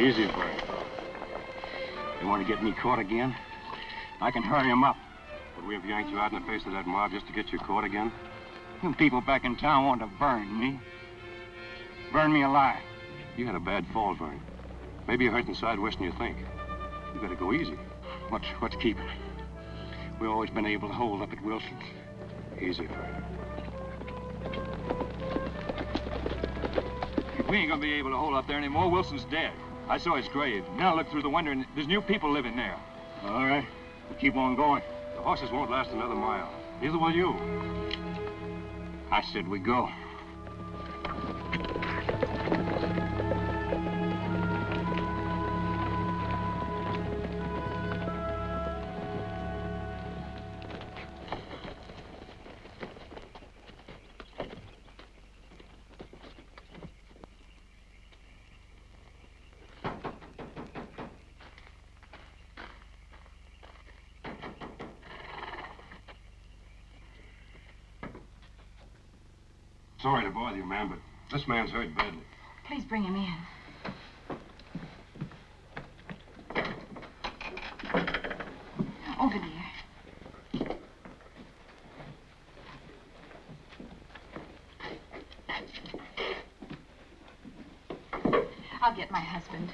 Easy, Bert. You want to get me caught again? I can hurry him up. Would we have yanked you out in the face of that mob just to get you caught again? Them people back in town want to burn me. Burn me alive. You had a bad fall, Vern. Maybe you're hurt inside worse than you think. You gotta go easy. What's keeping me? We've always been able to hold up at Wilson's. Easy, Vern. We ain't gonna be able to hold up there anymore. Wilson's dead. I saw his grave. Now I look through the window and there's new people living there. All right. We'll keep on going. The horses won't last another mile. Neither will you. I said we go. Sorry to bother you, ma'am, but this man's hurt badly. Please bring him in. Over there. I'll get my husband.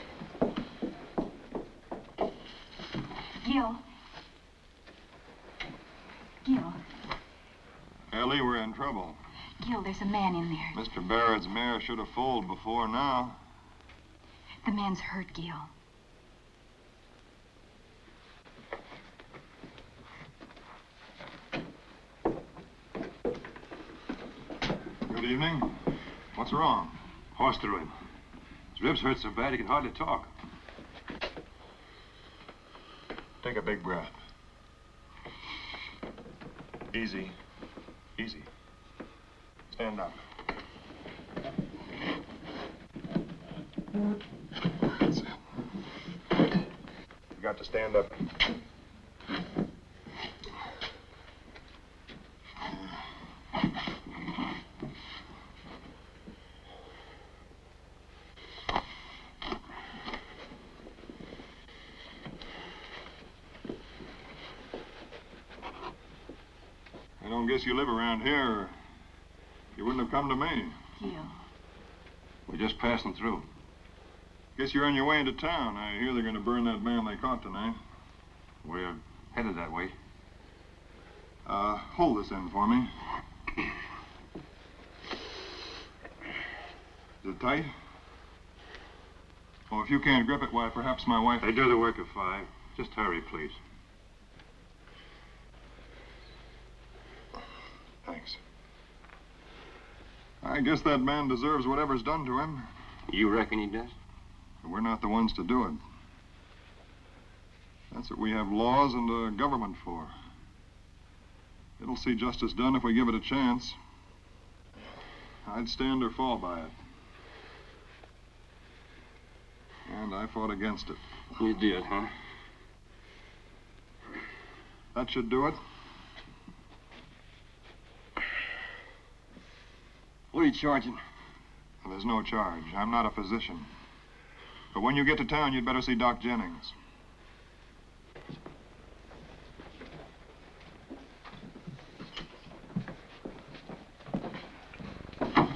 Gil. Gil. Ellie, we're in trouble. Gil, there's a man in there. Mr. Barrett's mare should have foaled before now. The man's hurt, Gil. Good evening. What's wrong? Horse threw him. His ribs hurt so bad he can hardly talk. Take a big breath. Easy. Easy. Stand up. That's it. You got to stand up. I don't guess you live around here. You wouldn't have come to me. Gil. We're just passing through. Guess you're on your way into town. I hear they're going to burn that man they caught tonight. We're headed that way. Hold this end for me. Is it tight? Well, if you can't grip it, why, perhaps my wife... They do the work of 5. Just hurry, please. Thanks. I guess that man deserves whatever's done to him. You reckon he does? But we're not the ones to do it. That's what we have laws and a government for. It'll see justice done if we give it a chance. I'd stand or fall by it. And I fought against it. You did, huh? That should do it. What are you charging? Well, there's no charge. I'm not a physician. But when you get to town, you'd better see Doc Jennings.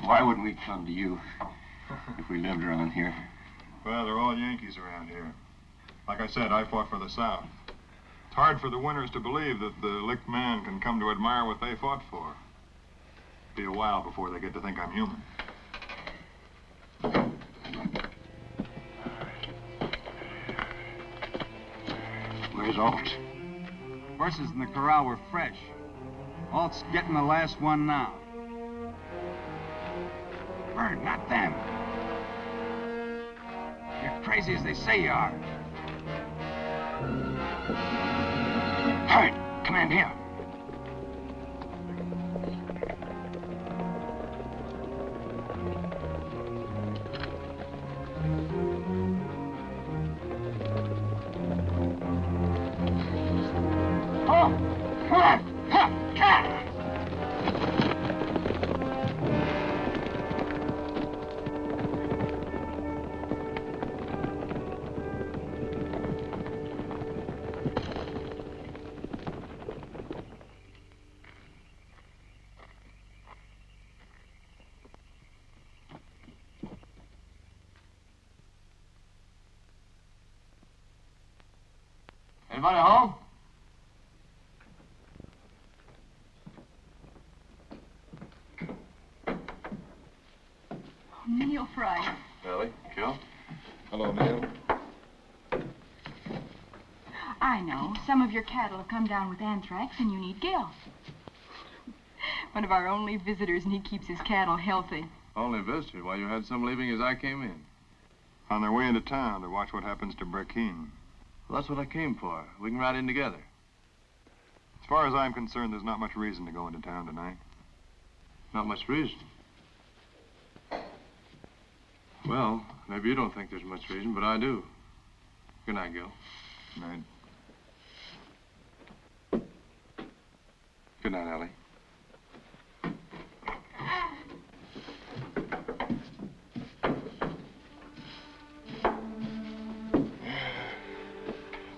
Why wouldn't we come to you if we lived around here? Well, they're all Yankees around here. Like I said, I fought for the South. It's hard for the winners to believe that the licked man can come to admire what they fought for. Be a while before they get to think I'm human. Where's Alt? Horses in the corral were fresh. Alt's getting the last one now. Bird, not them. You're crazy as they say you are. Bird, come in here. Neil Fry. Ellie, Gil. Hello, Neil. I know. Some of your cattle have come down with anthrax, and you need Gil. One of our only visitors, and he keeps his cattle healthy. Only visitor? Why, you had some leaving as I came in. On their way into town to watch what happens to Brackeen. Well, that's what I came for. We can ride in together. As far as I'm concerned, there's not much reason to go into town tonight. Not much reason. Well, maybe you don't think there's much reason, but I do. Good night, Gil. Night. Good night, Ellie.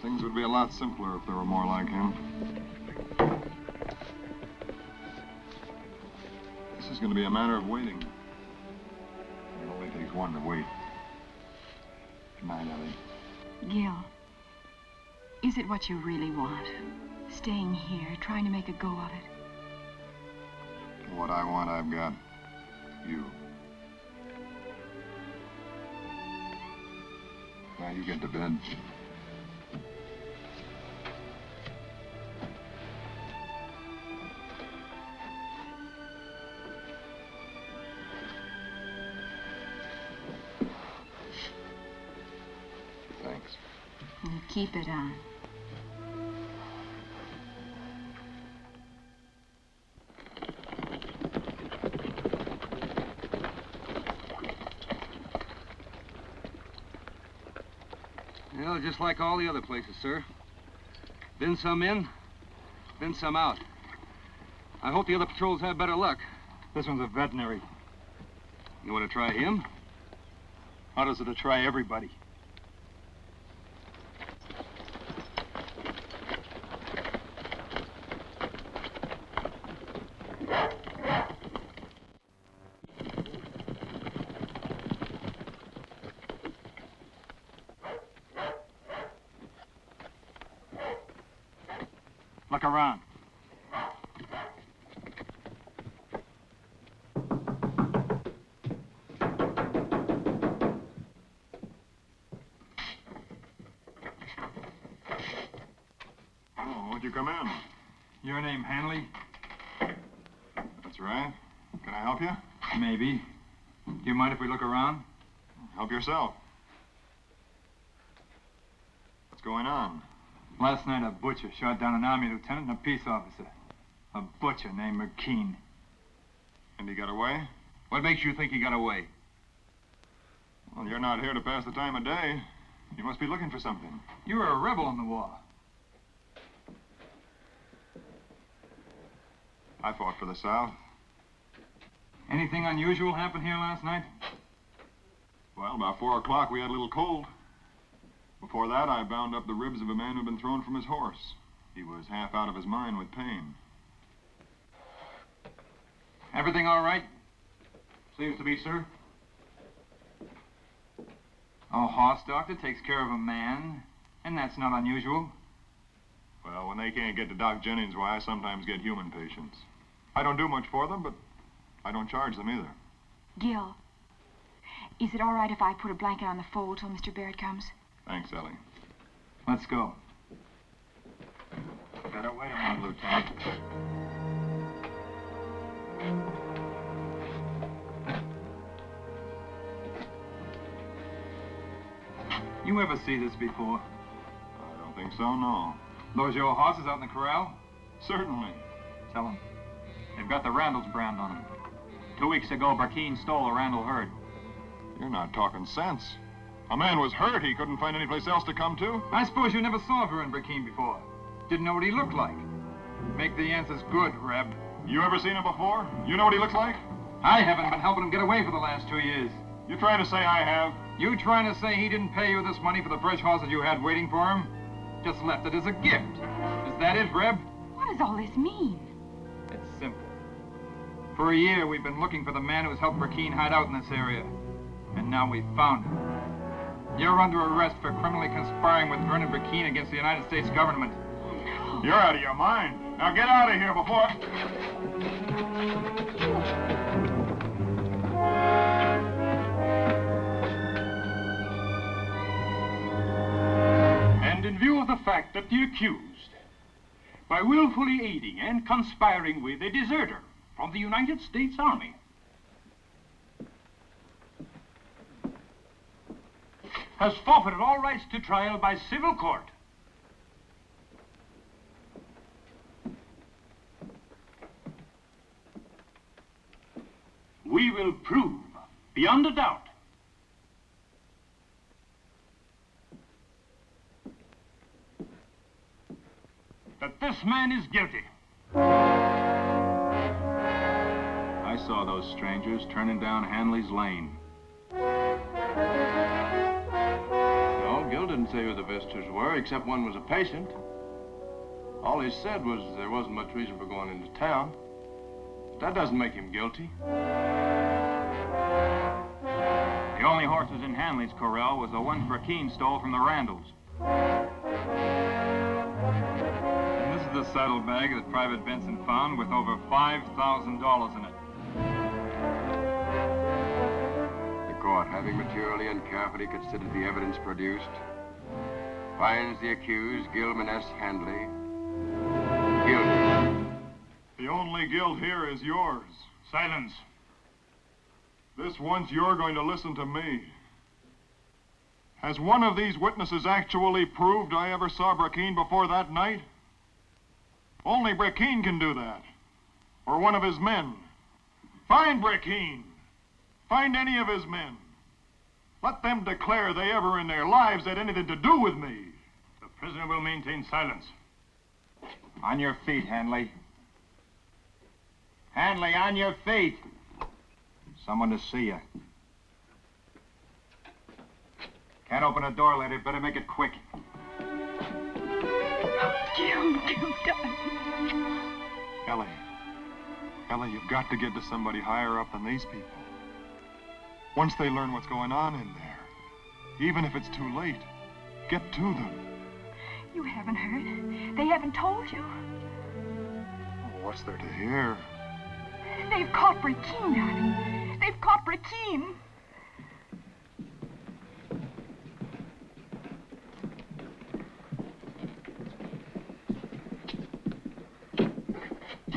Things would be a lot simpler if there were more like him. This is going to be a matter of waiting. It only takes one to wait. Good night, Ellie. Gil, is it what you really want? Staying here, trying to make a go of it? What I want, I've got. You. Now you get to bed. Thanks. You keep it on. Well, just like all the other places, sir. Been some in, been some out. I hope the other patrols have better luck. This one's a veterinary. You want to try him? How does it to try everybody? Look around. Oh, won't you come in? Your name, Hanley? That's right. Can I help you? Maybe. Do you mind if we look around? Help yourself. What's going on? Last night, a butcher shot down an army lieutenant and a peace officer. A butcher named McKean. And he got away? What makes you think he got away? Well, you're not here to pass the time of day. You must be looking for something. You were a rebel in the war. I fought for the South. Anything unusual happen here last night? Well, about 4 o'clock, we had a little cold. Before that, I bound up the ribs of a man who'd been thrown from his horse. He was half out of his mind with pain. Everything all right? Seems to be, sir. A horse doctor takes care of a man, and that's not unusual. Well, when they can't get to Doc Jennings, why, I sometimes get human patients. I don't do much for them, but I don't charge them either. Gil, is it all right if I put a blanket on the fold till Mr. Barrett comes? Thanks, Ellie. Let's go. Better wait a minute, Lieutenant. You ever see this before? I don't think so, no. Those your horses out in the corral? Certainly. Tell them. They've got the Randall's brand on them. 2 weeks ago, Brackeen stole a Randall herd. You're not talking sense. A man was hurt. He couldn't find any place else to come to. I suppose you never saw Vern Brackeen before. Didn't know what he looked like. Make the answers good, Reb. You ever seen him before? You know what he looks like? I haven't been helping him get away for the last 2 years. You trying to say I have? You trying to say he didn't pay you this money for the fresh horses you had waiting for him? Just left it as a gift. Is that it, Reb? What does all this mean? It's simple. For a year, we've been looking for the man who's helped Brackeen hide out in this area. And now we've found him. You're under arrest for criminally conspiring with Vernon Brackeen against the United States government. Oh, no. You're out of your mind. Now get out of here before... in view of the fact that the accused, by willfully aiding and conspiring with a deserter from the United States Army, has forfeited all rights to trial by civil court, we will prove beyond a doubt that this man is guilty. I saw those strangers turning down Hanley's lane. No, Gil didn't say who the visitors were, except one was a patient. All he said was there wasn't much reason for going into town. But that doesn't make him guilty. The only horses in Hanley's corral was the one Brackeen stole from the Randalls. And this is the saddlebag that Private Benson found with over $5,000 in it. The court, having materially and carefully considered the evidence produced, finds the accused, Gilman S. Handley, guilty. The only guilt here is yours. Silence. This once you're going to listen to me. Has one of these witnesses actually proved I ever saw Brackeen before that night? Only Brackeen can do that. Or one of his men. Find Brackeen. Find any of his men. Let them declare they ever in their lives had anything to do with me. The prisoner will maintain silence. On your feet, Hanley. Hanley, on your feet. Someone to see you. Can't open a door, lady. Better make it quick. Gil, darling. Ellie, you've got to get to somebody higher up than these people. Once they learn what's going on in there, even if it's too late, get to them. You haven't heard. They haven't told you. Oh, what's there to hear? They've caught Brackeen, darling. They've caught Brackeen.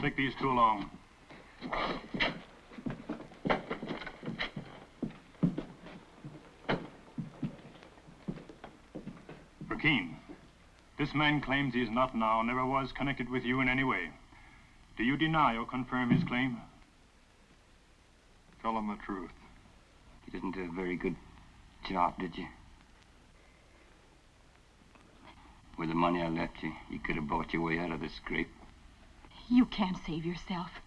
Take these two along. Brackeen, this man claims he is not now, never was connected with you in any way. Do you deny or confirm his claim? Tell him the truth. You didn't do a very good job, did you? With the money I left you, you could have bought your way out of this scrape. You can't save yourself.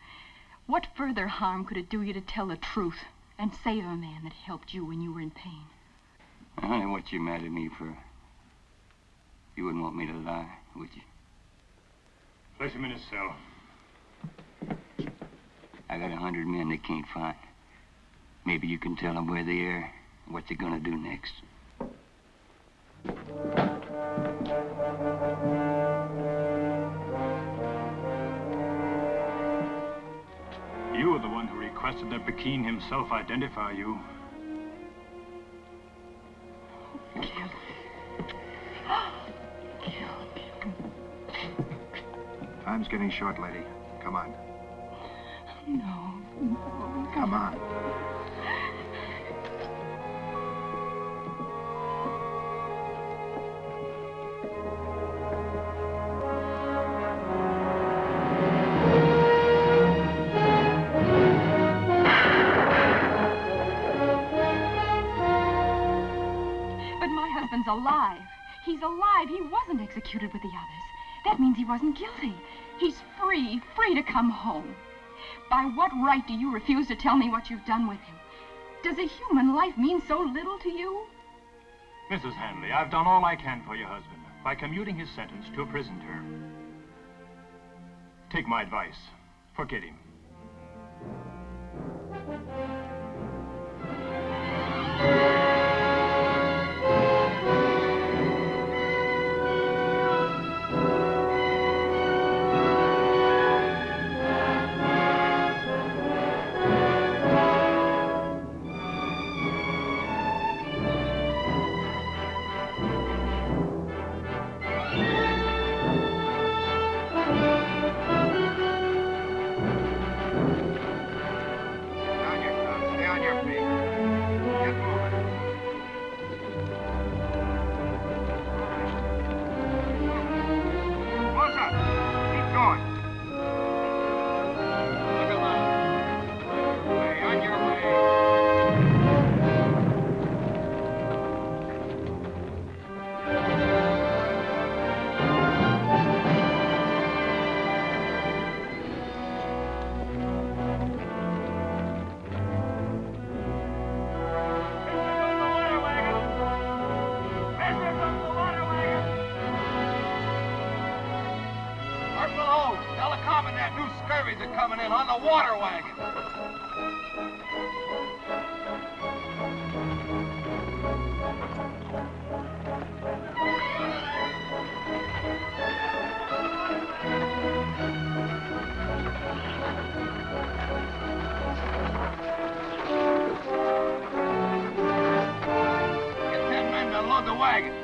What further harm could it do you to tell the truth and save a man that helped you when you were in pain? I don't know what you're mad at me for. You wouldn't want me to lie, would you? Place him in his cell. I got 100 men they can't find. Maybe you can tell them where they are and what they're gonna do next. You were the one who requested that Brackeen himself identify you. Time's getting short, lady. Come on. No. Come on. But my husband's alive. He's alive. He wasn't executed with the others. That means he wasn't guilty. He's free to come home. By what right do you refuse to tell me what you've done with him? Does a human life mean so little to you? Mrs. Handley, I've done all I can for your husband by commuting his sentence to a prison term. Take my advice. Forget him. below. Tell the commandant new scurvies are coming in on the water wagon. Get 10 men to load the wagon.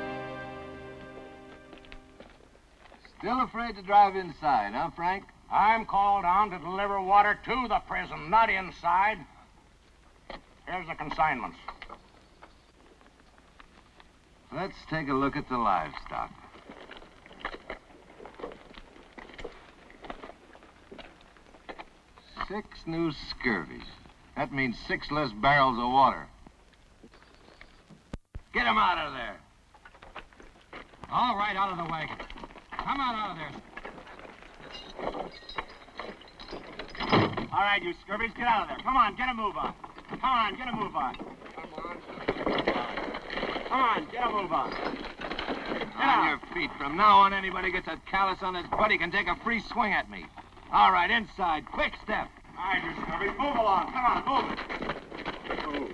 Still afraid to drive inside, huh, Frank? I'm called on to deliver water to the prison, not inside. Here's the consignments. Let's take a look at the livestock. Six new scurvies. That means 6 less barrels of water. Get them out of there. All right, out of the wagon. Come on out of there. All right, you scurvies, get out of there. Come on, get a move on. Come on, get a move on. Come on, get a move on. On your feet. From now on, anybody gets a callus on his butt, he can take a free swing at me. All right, inside. Quick step. All right, you scurvies, move along. Come on, move it. Oh.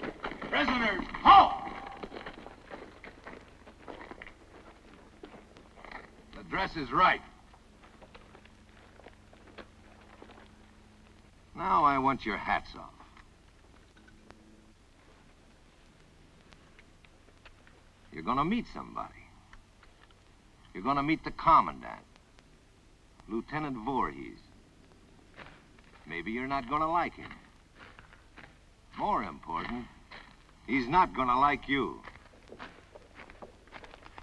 Prisoners, halt! The dress is right. Now I want your hats off. You're gonna meet somebody. You're gonna meet the commandant, Lieutenant Voorhees. Maybe you're not gonna like him. More important, he's not gonna like you.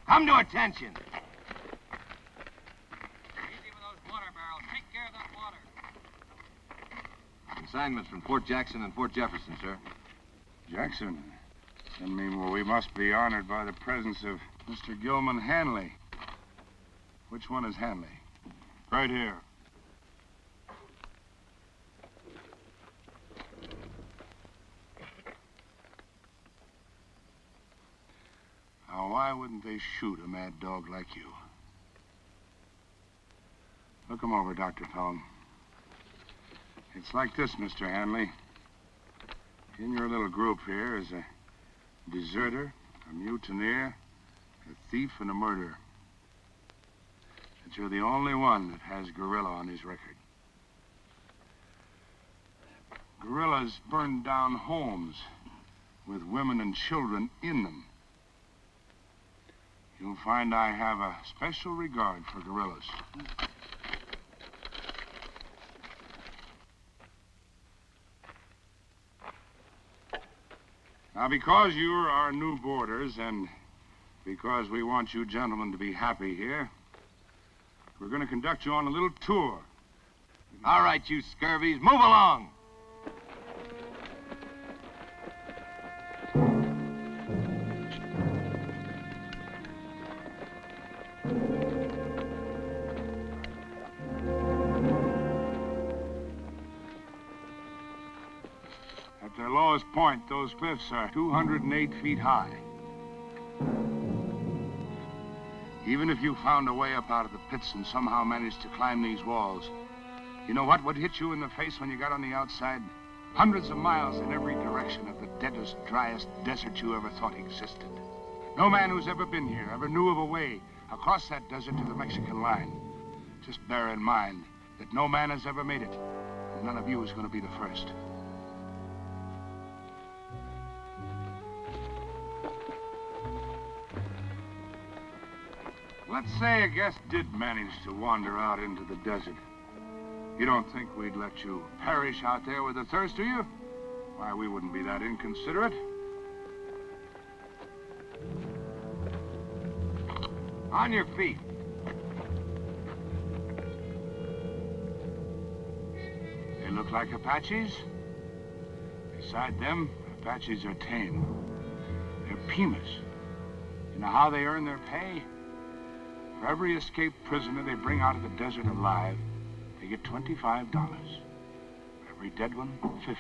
Come to attention. Easy with those water barrels. Take care of that water. Consignments from Fort Jackson and Fort Jefferson, sir. Jackson? I mean, well, we must be honored by the presence of Mr. Gilman Hanley. Which one is Hanley? Right here. Now, why wouldn't they shoot a mad dog like you? Look him over, Dr. Pelham. It's like this, Mr. Hanley. In your little group here is a deserter, a mutineer, a thief, and a murderer. But you're the only one that has guerrilla on his record. Guerrillas burned down homes with women and children in them. You'll find I have a special regard for guerrillas. Now, because you're our new boarders and because we want you gentlemen to be happy here, we're going to conduct you on a little tour. All right, you scurvies, move along. At their lowest point, those cliffs are 208 feet high. Even if you found a way up out of the pits and somehow managed to climb these walls, you know what would hit you in the face when you got on the outside? Hundreds of miles in every direction of the deadest, driest desert you ever thought existed. No man who's ever been here ever knew of a way across that desert to the Mexican line. Just bear in mind that no man has ever made it, and none of you is going to be the first. Let's say a guest did manage to wander out into the desert. You don't think we'd let you perish out there with the thirst, do you? Why, we wouldn't be that inconsiderate. On your feet. They look like Apaches. Beside them, Apaches are tame. They're Pimas. You know how they earn their pay? For every escaped prisoner they bring out of the desert alive, they get $25. For every dead one, $50.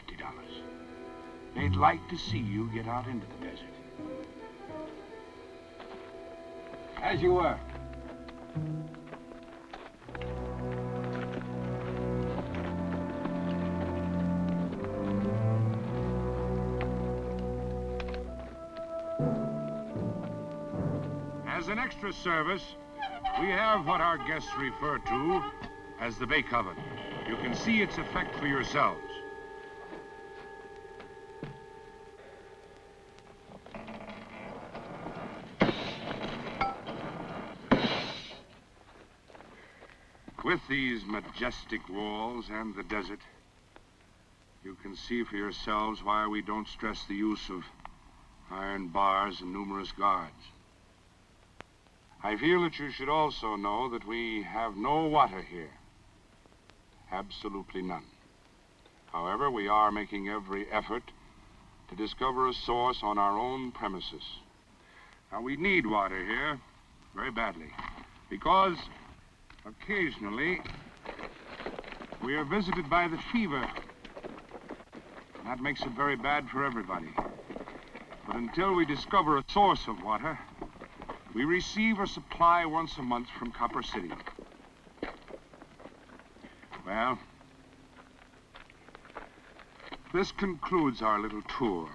They'd like to see you get out into the desert. As you were. As an extra service, we have what our guests refer to as the bake oven. You can see its effect for yourselves. With these majestic walls and the desert, you can see for yourselves why we don't stress the use of iron bars and numerous guards. I feel that you should also know that we have no water here. Absolutely none. However, we are making every effort to discover a source on our own premises. Now, we need water here very badly because occasionally we are visited by the fever. That makes it very bad for everybody. But until we discover a source of water, we receive a supply once a month from Copper City. Well, this concludes our little tour.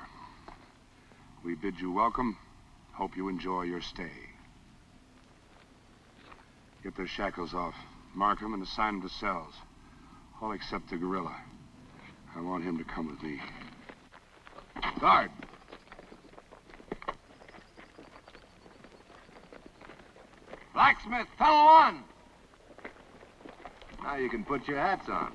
We bid you welcome. Hope you enjoy your stay. Get their shackles off. Mark them and assign them to cells. All except the guerrilla. I want him to come with me. Guard! Blacksmith, fellow one! Now you can put your hats on.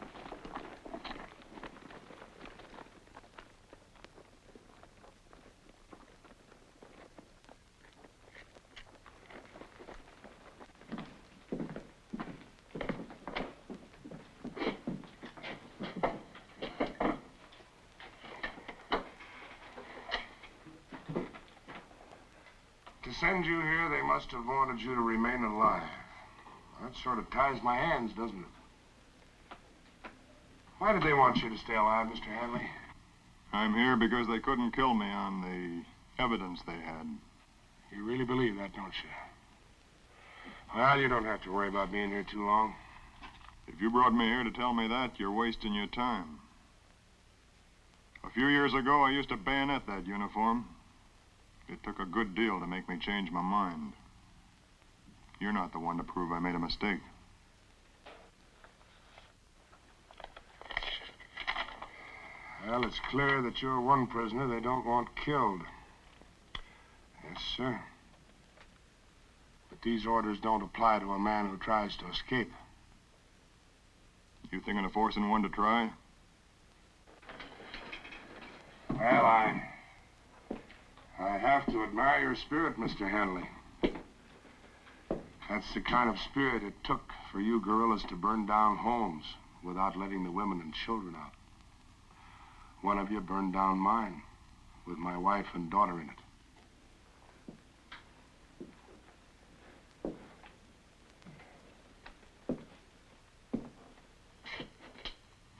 To send you here, they must have wanted you to remain alive. That sort of ties my hands, doesn't it? Why did they want you to stay alive, Mr. Hanley? I'm here because they couldn't kill me on the evidence they had. You really believe that, don't you? Well, you don't have to worry about being here too long. If you brought me here to tell me that, you're wasting your time. A few years ago, I used to bayonet that uniform. It took a good deal to make me change my mind. You're not the one to prove I made a mistake. Well, it's clear that you're one prisoner they don't want killed. Yes, sir. But these orders don't apply to a man who tries to escape. You thinking of forcing one to try? Well, I have to admire your spirit, Mr. Hanley. That's the kind of spirit it took for you guerrillas to burn down homes without letting the women and children out. One of you burned down mine with my wife and daughter in it.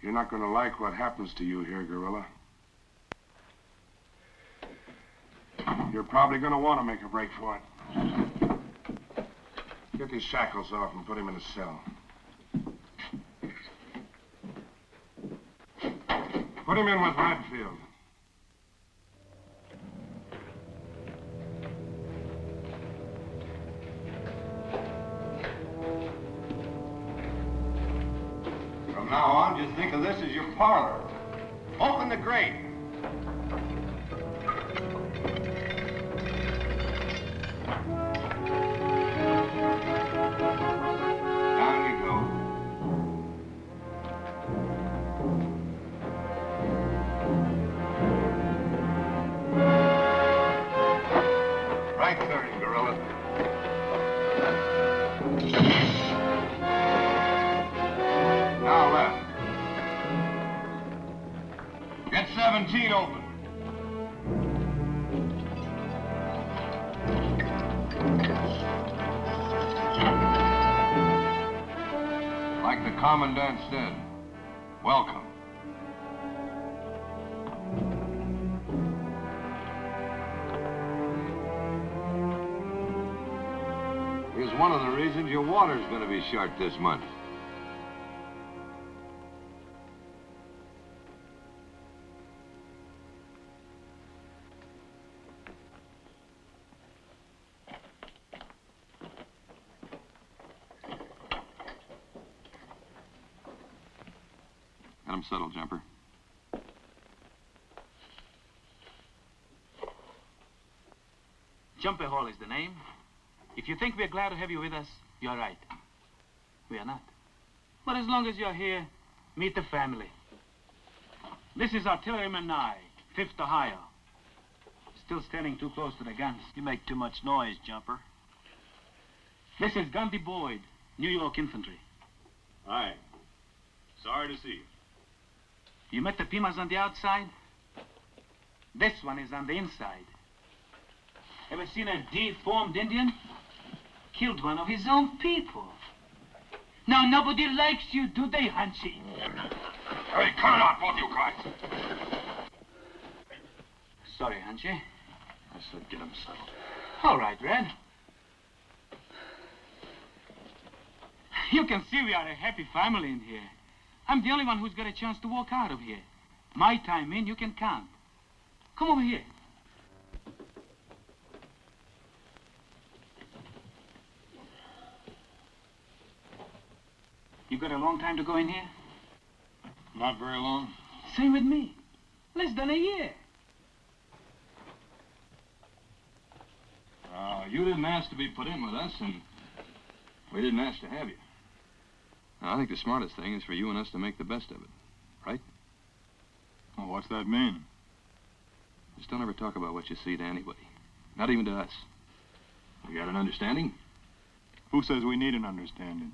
You're not going to like what happens to you here, guerrilla. You're probably going to want to make a break for it. Get these shackles off and put him in a cell. Put him in with Redfield. From now on, just think of this as your parlor. Open the grate. Open. Like the commandant said, welcome. Here's one of the reasons your water's going to be short this month. Get him settled, Jumper. Jumper Hall is the name. If you think we're glad to have you with us, you're right. We are not. But as long as you're here, meet the family. This is Artilleryman Nye, 5th Ohio. Still standing too close to the guns. You make too much noise, Jumper. This is Gundy Boyd, New York Infantry. Hi. Sorry to see you. You met the Pimas on the outside? This one is on the inside. Ever seen a deformed Indian? Killed one of his own people. Now nobody likes you, do they, Hunchy? Hey, cut it out, both you guys. Sorry, Hunchy. I said get him settled. All right, Red. You can see we are a happy family in here. I'm the only one who's got a chance to walk out of here. My time in, you can count. Come over here. You got a long time to go in here? Not very long. Same with me. Less than a year. You didn't ask to be put in with us, and we didn't ask to have you. I think the smartest thing is for you and us to make the best of it, right? Well, what's that mean? Just don't ever talk about what you see to anybody. Not even to us. We got an understanding? Who says we need an understanding?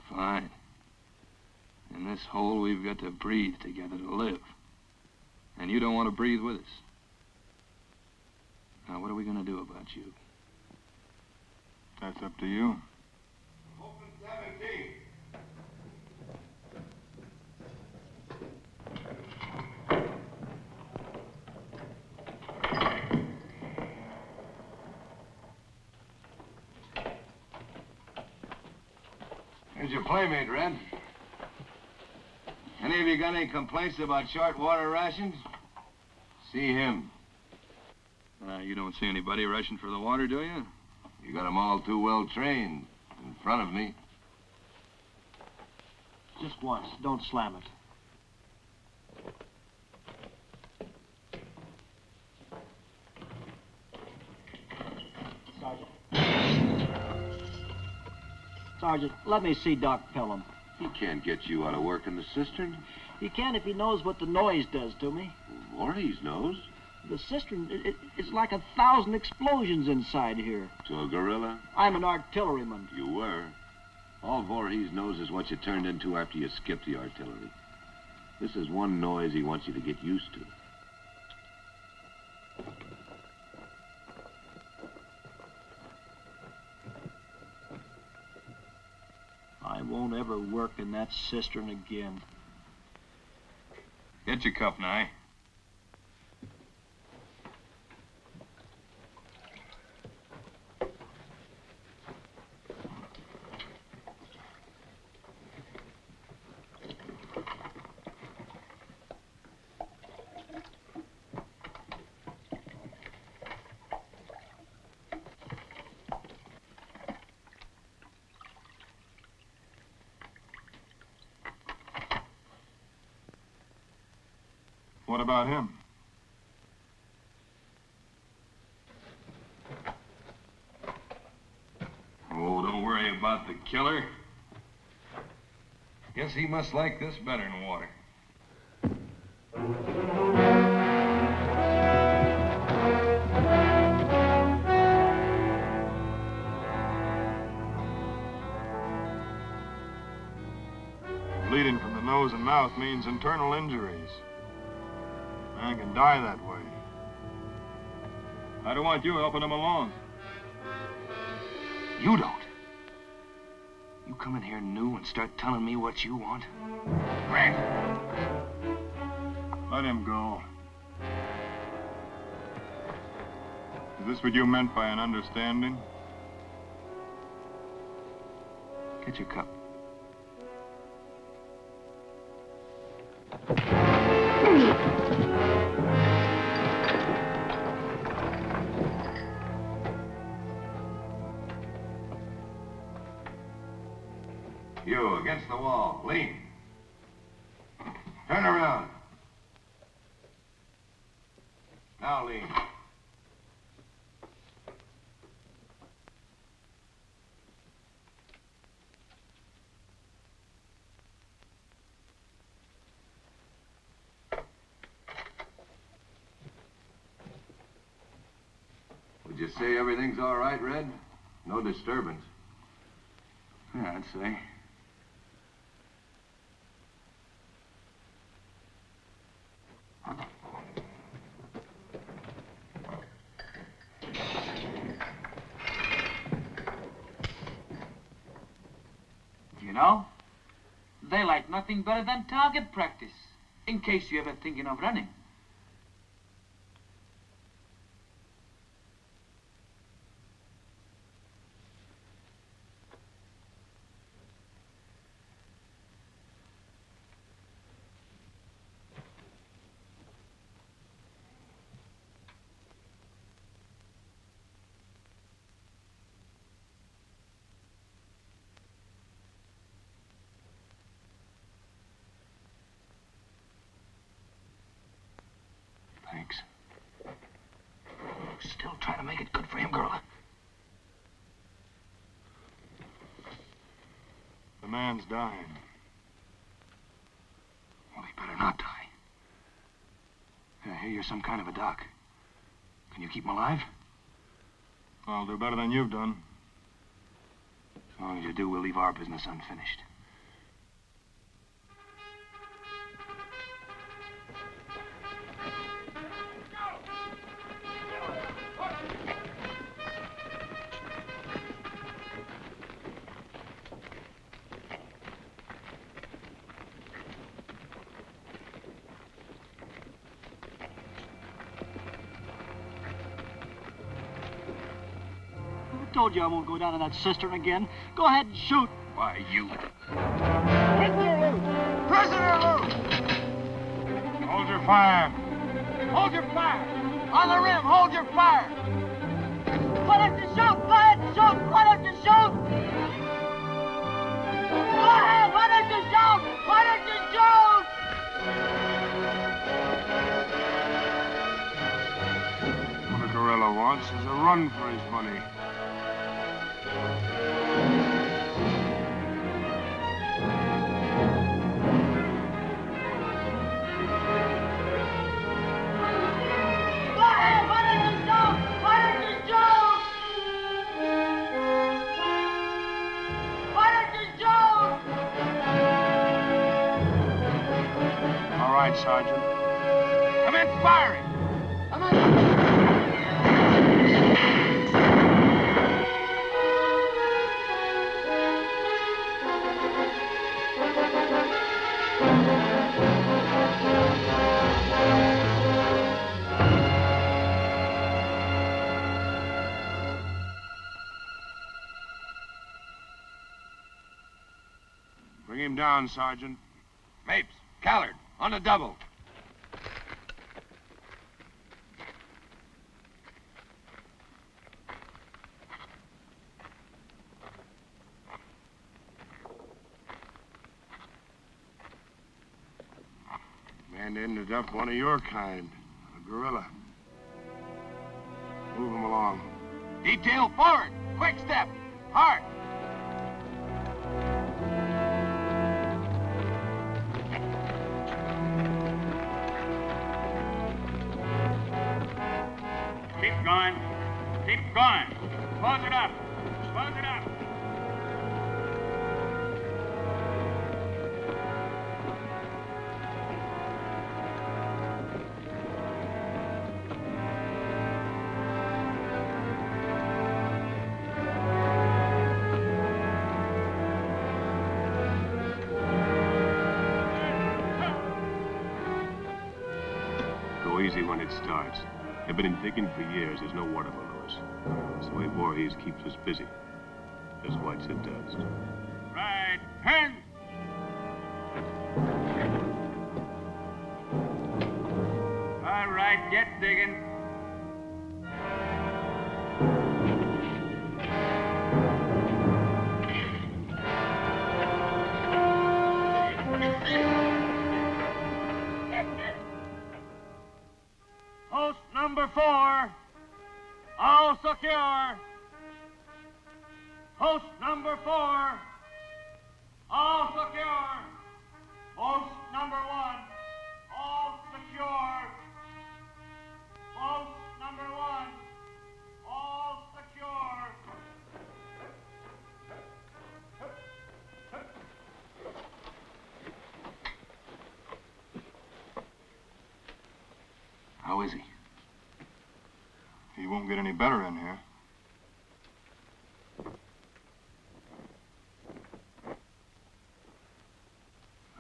Fine. In this hole, we've got to breathe together to live. And you don't want to breathe with us. Now, what are we going to do about you? That's up to you. Open 17. Here's your playmate, Red. Any of you got any complaints about short water rations? See him. You don't see anybody rushing for the water, do you? You got them all too well trained in front of me. Just once. Don't slam it. Sergeant, let me see Doc Pelham. He can't get you out of work in the cistern. He can if he knows what the noise does to me. Voorhees knows. The cistern, it's like 1,000 explosions inside here. So a guerrilla? I'm an artilleryman. You were. All Voorhees knows is what you turned into after you skipped the artillery. This is one noise he wants you to get used to. I won't ever work in that cistern again. Get your cup, Nye. What about him? Oh, don't worry about the killer. Guess he must like this better than water. Bleeding from the nose and mouth means internal injuries. Man can die that way. I don't want you helping him along. You don't. You come in here new and start telling me what you want. Grant. Let him go. Is this what you meant by an understanding? Get your cup. You, against the wall. Lean. Turn around. Now lean. Would you say everything's all right, Red? No disturbance. Yeah, I'd say. You know, they like nothing better than target practice, in case you're ever thinking of running. Thanks. Still trying to make it good for him, guerrilla? The man's dying. Well, he better not die. I hear you're some kind of a doc. Can you keep him alive? I'll do better than you've done. As long as you do, we'll leave our business unfinished. I told you I won't go down in that cistern again. Go ahead and shoot. Why, you... Prisoner loose! Prisoner loose! Hold your fire. Hold your fire! On the rim, hold your fire! Why don't you shoot? Go ahead and shoot! Why don't you shoot? Go ahead! Why don't you shoot? Why don't you shoot? What a guerrilla wants is a run for his money. Sergeant. Commence firing! Bring him down, Sergeant. Mapes, Callard, on the double. Man ended up one of your kind, a guerrilla. Move him along. Detail forward. Quick step. Hard. Keep going. Keep going. Close it up. Close it up. Go easy when it starts. They've been digging for years. There's no water below us. It's the way Voorhees keeps us busy. Just watch it does. Right hand. All right, get digging. 4. Post number 4. All secure. Post number 1. All secure. Post number 1. All secure. How is he? He won't get any better in here.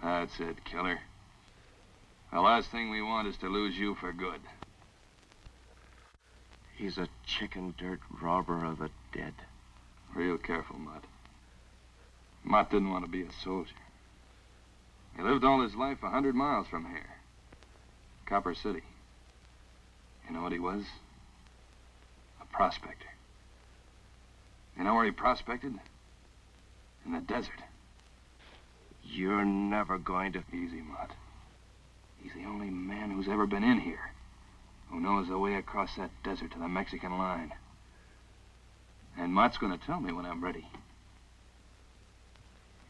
That's it, killer. The last thing we want is to lose you for good. He's a chicken dirt robber of the dead. Real careful, Mott. Mott didn't want to be a soldier. He lived all his life 100 miles from here. Copper City. You know what he was? A prospector. You know where he prospected? In the desert. You're never going to... Easy, Mott. He's the only man who's ever been in here who knows the way across that desert to the Mexican line. And Mott's going to tell me when I'm ready.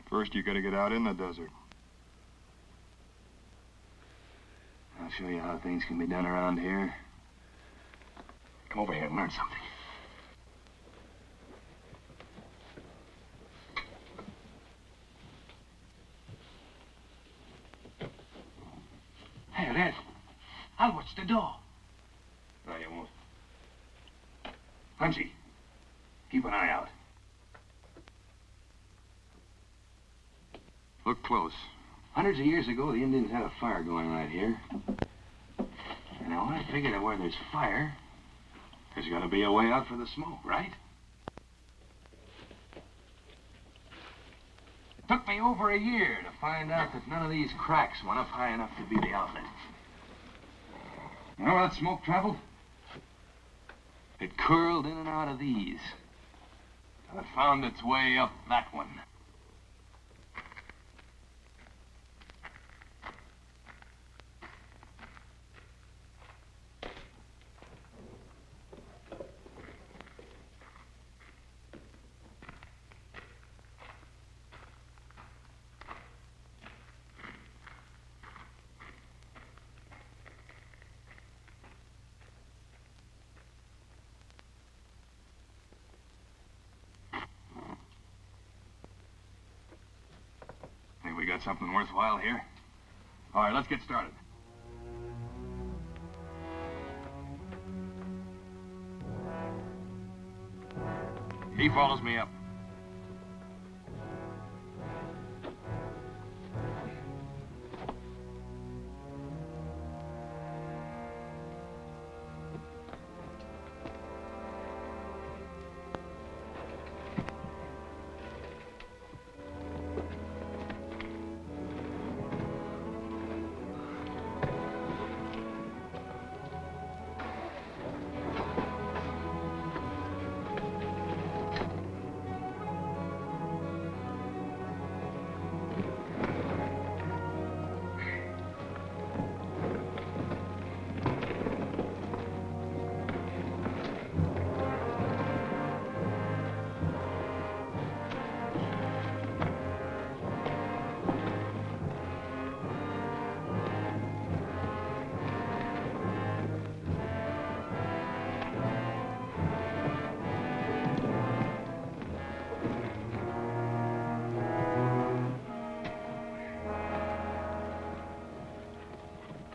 First, you gotta get out in the desert. I'll show you how things can be done around here. Come over here and learn something. Hey, Red. I'll watch the door. No, you won't. Punchy, keep an eye out. Look close. Hundreds of years ago, the Indians had a fire going right here. And now I figure that where there's fire, there's got to be a way out for the smoke, right? It took me over a year to find out that none of these cracks went up high enough to be the outlet. You know where that smoke traveled? It curled in and out of these. Till it found its way up that one. Think we got something worthwhile here? All right, let's get started. He follows me up.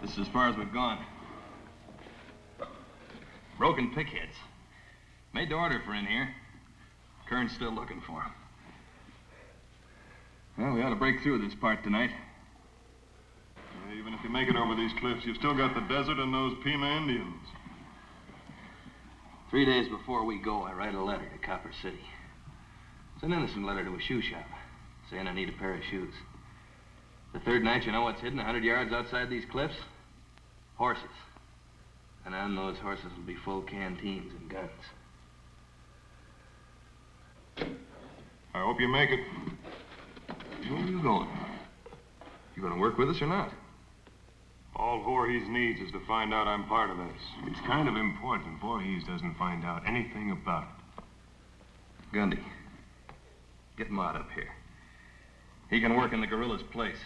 This is as far as we've gone. Broken pickheads. Made the order for in here. Kern's still looking for him. Well, we ought to break through this part tonight. Yeah, even if you make it over these cliffs, you've still got the desert and those Pima Indians. 3 days before we go, I write a letter to Copper City. It's an innocent letter to a shoe shop, saying I need a pair of shoes. The third night, you know what's hidden 100 yards outside these cliffs? Horses. And on those horses will be full canteens and guns. I hope you make it. Where are you going? You gonna work with us or not? All Voorhees needs is to find out I'm part of this. It's kind of important Voorhees doesn't find out anything about it. Gundy, get Mott up here. He can work in the guerrilla's place.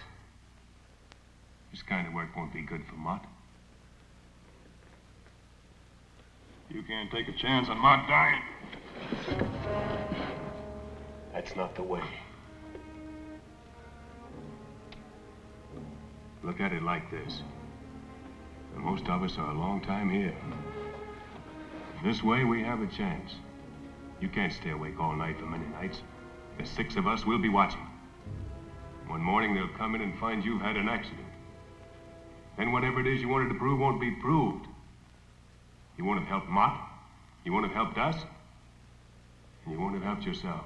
This kind of work won't be good for Mott. You can't take a chance on Mott dying. That's not the way. Look at it like this. Most of us are a long time here. This way, we have a chance. You can't stay awake all night for many nights. There's 6 of us, we'll be watching. One morning, they'll come in and find you've had an accident. Then whatever it is you wanted to prove won't be proved. You won't have helped Mott. You won't have helped us. And you won't have helped yourself.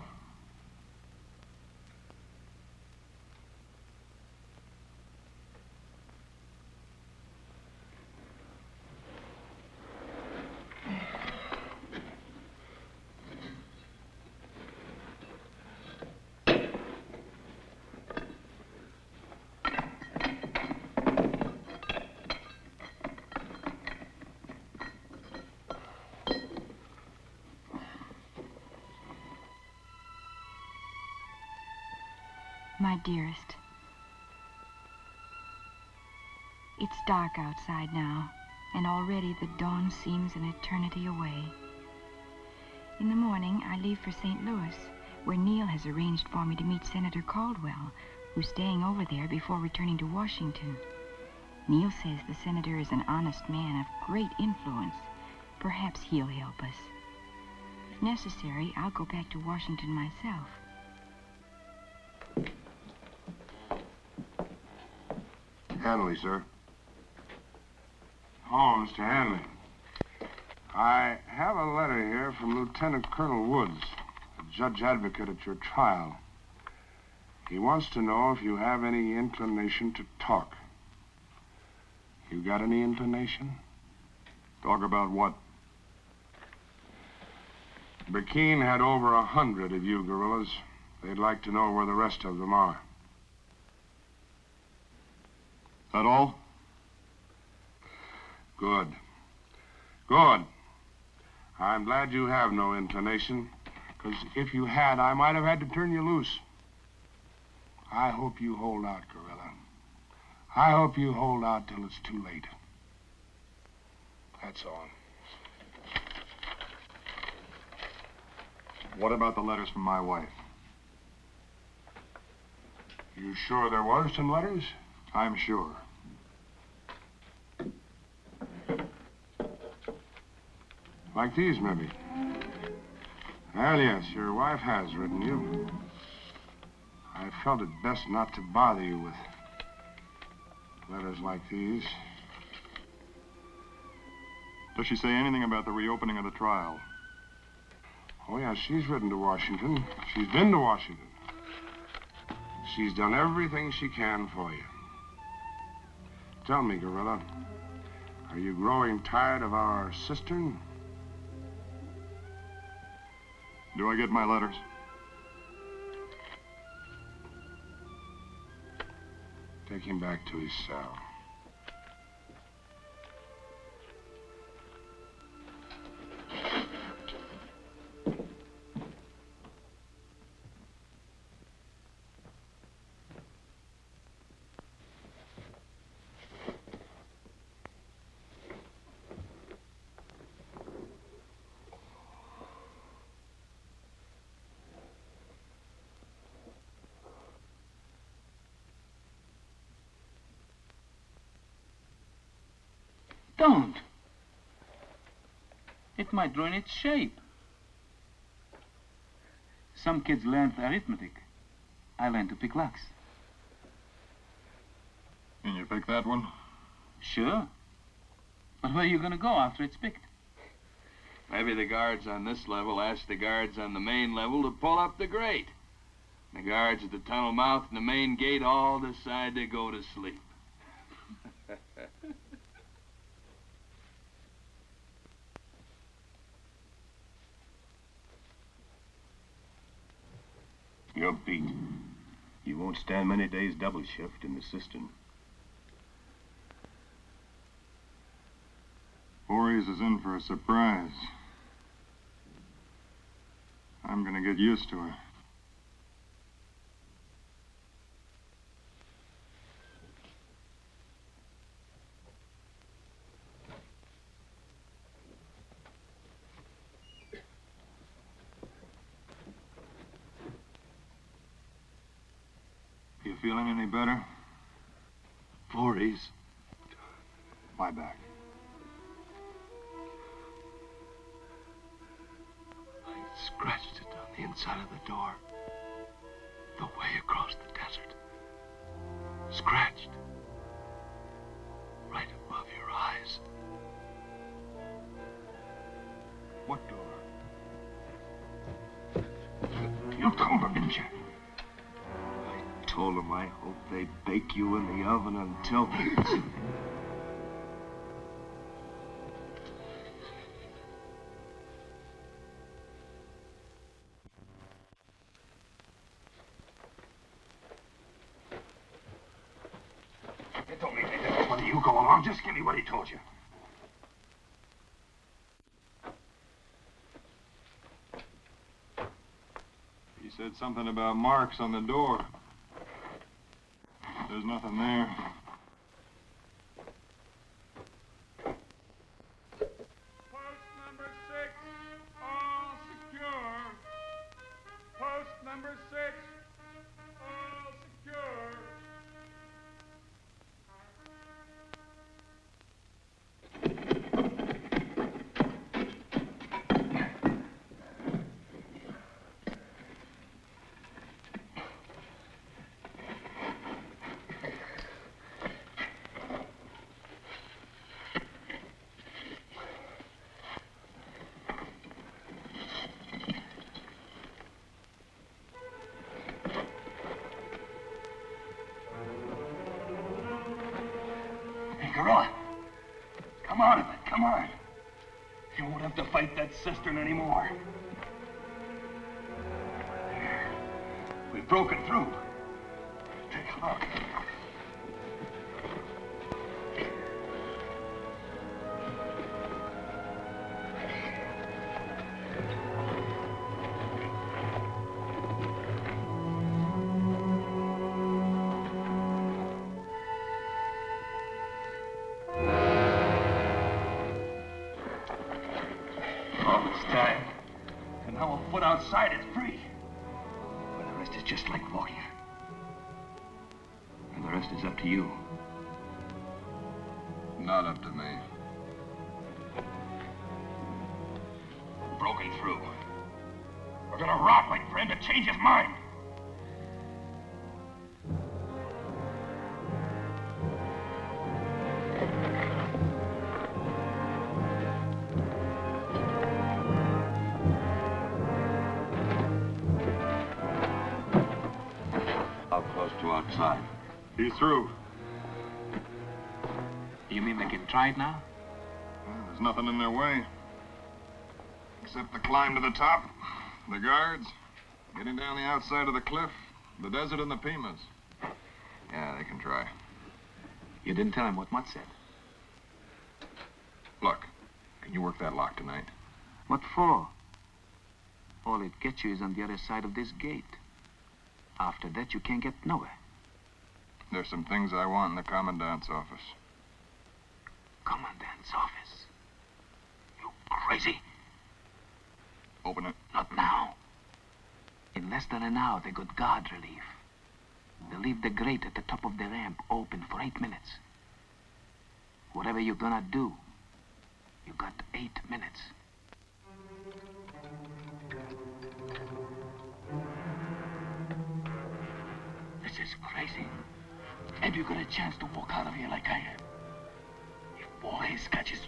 My dearest, it's dark outside now, and already the dawn seems an eternity away. In the morning, I leave for St. Louis, where Neil has arranged for me to meet Senator Caldwell, who's staying over there before returning to Washington. Neil says the senator is an honest man of great influence. Perhaps he'll help us. If necessary, I'll go back to Washington myself. Hanley, sir. Oh, Mr. Hanley. I have a letter here from Lieutenant Colonel Woods, a judge advocate at your trial. He wants to know if you have any inclination to talk. You got any inclination? Talk about what? Burkeen had over 100 of you guerrillas. They'd like to know where the rest of them are. That all? Good. Good. I'm glad you have no inclination, because if you had, I might have had to turn you loose. I hope you hold out, guerrilla. I hope you hold out till it's too late. That's all. What about the letters from my wife? You sure there was some letters? I'm sure. Like these, maybe. Well, yes, your wife has written you. I felt it best not to bother you with letters like these. Does she say anything about the reopening of the trial? Oh, yeah, she's written to Washington. She's been to Washington. She's done everything she can for you. Tell me, guerrilla, are you growing tired of our cistern? Do I get my letters? Take him back to his cell. Don't. It might ruin its shape. Some kids learn arithmetic. I learned to pick locks. Can you pick that one? Sure. But where are you going to go after it's picked? Maybe the guards on this level ask the guards on the main level to pull up the grate. The guards at the tunnel mouth and the main gate all decide to go to sleep. You're beat. You won't stand many days double shift in the cistern. Voorhees is in for a surprise. I'm gonna get used to her. You feeling any better? Voorhees. My back. I scratched it on the inside of the door. The way across the desert. Scratched. Right above your eyes. What door? You told him, didn't you? I told him I hope they bake you in the oven until... It don't mean anything whether you go along. Just give me what he told you. He said something about marks on the door. There's nothing there. Post number 6, all secure. Post number 6, all secure. Guerrilla, come out of it, come on. You won't have to fight that cistern anymore. There. We've broken through. Take a look. Outside, it's free. But the rest is just like walking. And the rest is up to you. Not up to me. Broken through. We're gonna rot waiting for him to change his mind. Outside. He's through. You mean they can try it now? Well, there's nothing in their way. Except the climb to the top, the guards, getting down the outside of the cliff, the desert, and the Pimas. Yeah, they can try. You didn't tell him what Mutt said. Look, can you work that lock tonight? What for? All it gets you is on the other side of this gate. After that, you can't get nowhere. There's some things I want in the commandant's office. Commandant's office? You crazy? Open it. Not now. In less than an hour, they got guard relief. They'll leave the grate at the top of the ramp open for 8 minutes. Whatever you're gonna do, you got 8 minutes. This is crazy. Maybe you got a chance to walk out of here like I am. If Voorhees catches me.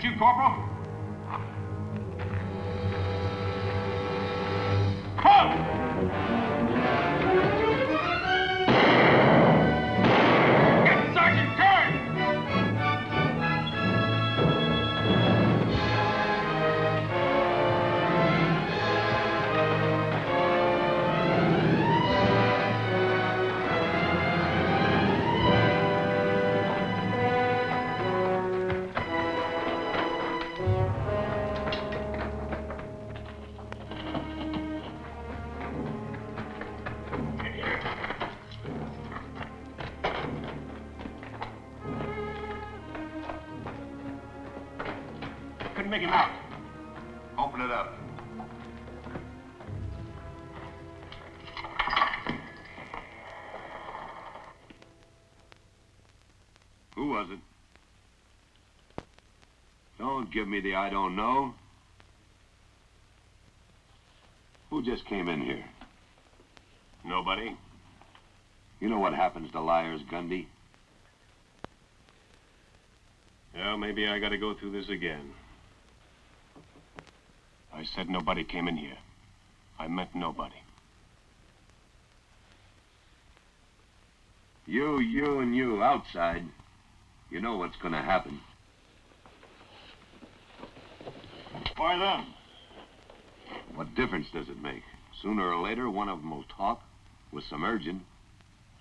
that you, Corporal? Come! Get Sergeant Kern! Make him out. Open it up. Who was it? Don't give me the I don't know. Who just came in here? Nobody. You know what happens to liars, Gundy? Yeah, maybe I gotta go through this again. I said nobody came in here. I meant nobody. You, and you outside. You know what's gonna happen. Why them? What difference does it make? Sooner or later, one of them will talk with some urging.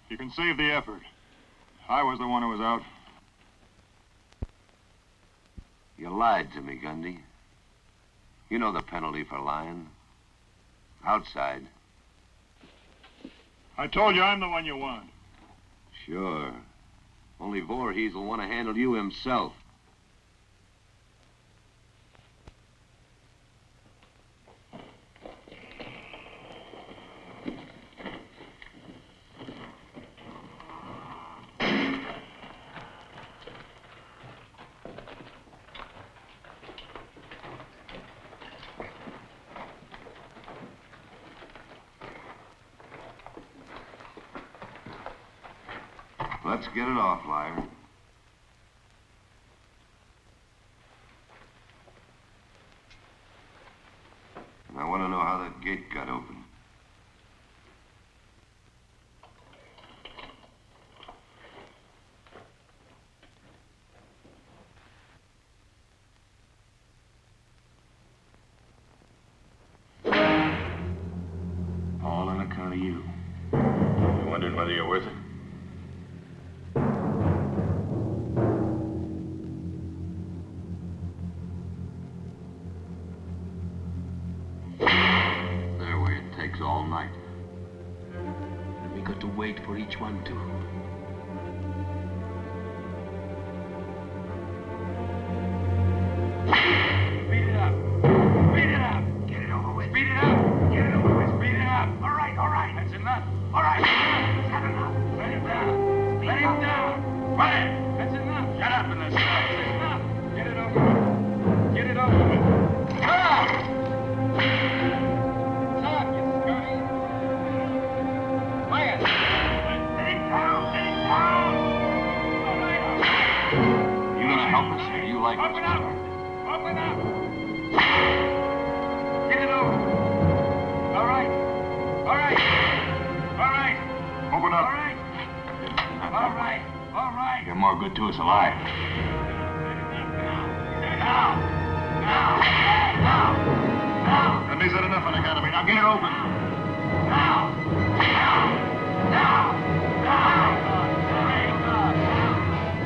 You can save the effort. I was the one who was out. You lied to me, Gundy. You know the penalty for lying. Outside. I told you I'm the one you want. Sure. Only Voorhees will want to handle you himself. Let's get it off, liar. And I want to know how that gate got open. All on account of you. You wondered whether you're worth it? All night. And we got to wait for each one to. Speed it up. Speed it up. Get it over with. Speed it up. Get it over with. Speed it up. All right, all right. That's enough. All right. That's enough. Let him down. Let him down. Quiet. That's enough. Shut up in this house. That's enough. Get it over with. Get it over with. Open up! Open up! Get it over. All right. All right. All right. Open up. All right. All right. All right. You're more good to us alive. Now. That means that enough on account of me. Now get it open. Now.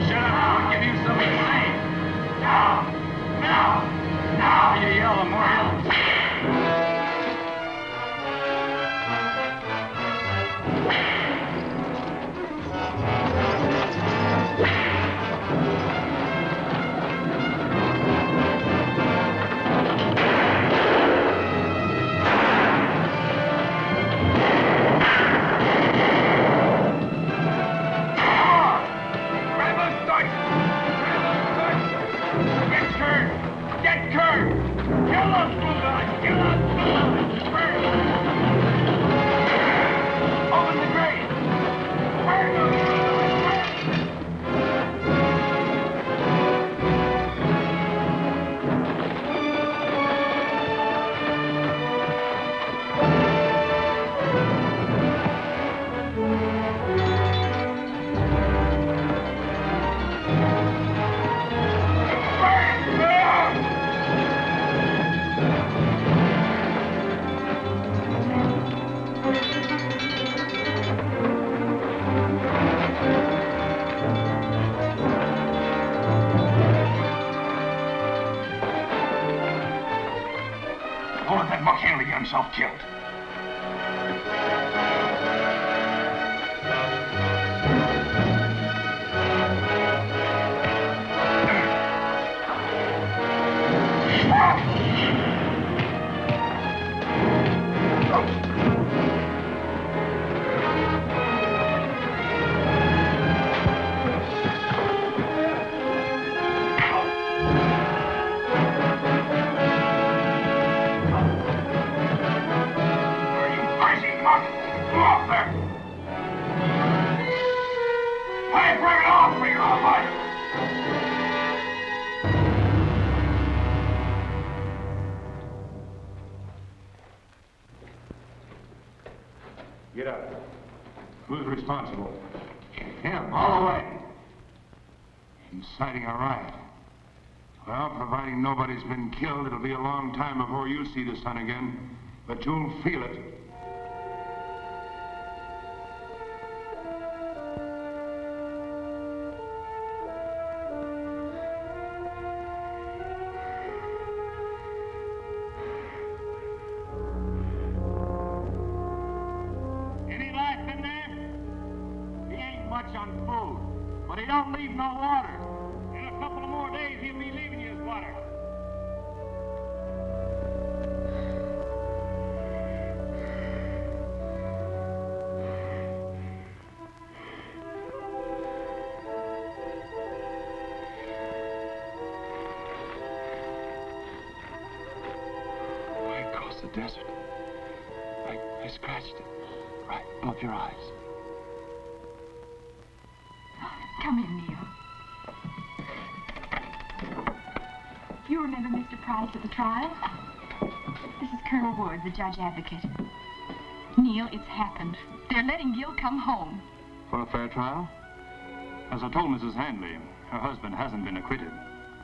Shut up. I'll give you something to say. Now! You yell, the more yells. himself killed. Get up. Who's responsible? Him, all the way. Inciting a riot. Well, providing nobody's been killed, it'll be a long time before you see the sun again. But you'll feel it. Desert. I scratched it right above your eyes. Come in, Neil. You remember Mr. Price at the trial? This is Colonel Wood, the judge advocate. Neil, it's happened. They're letting Gil come home. For a fair trial? As I told Mrs. Handley, her husband hasn't been acquitted.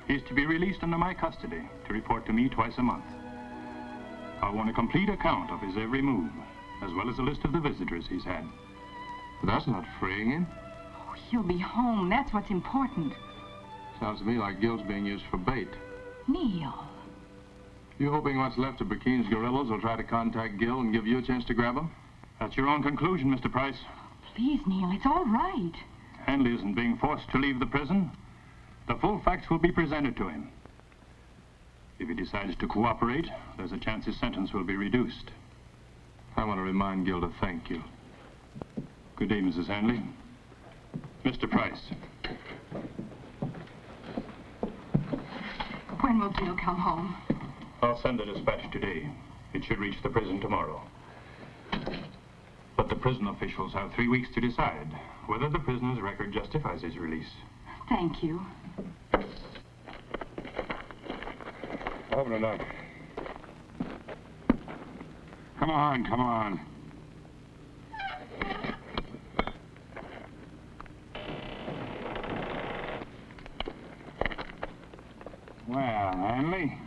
He's to be released under my custody to report to me twice a month. I want a complete account of his every move, as well as a list of the visitors he's had. But that's not freeing him. Oh, he'll be home. That's what's important. Sounds to me like Gil's being used for bait. Neil. You hoping what's left of Burkine's guerrillas will try to contact Gil and give you a chance to grab him? That's your own conclusion, Mr. Price. Please, Neil, it's all right. Handley isn't being forced to leave the prison. The full facts will be presented to him. If he decides to cooperate, there's a chance his sentence will be reduced. I want to remind Gil to thank you. Good day, Mrs. Handley. Mr. Price. When will Gil come home? I'll send a dispatch today. It should reach the prison tomorrow. But the prison officials have 3 weeks to decide whether the prisoner's record justifies his release. Thank you. Open it up. Come on, come on. Well, Handley,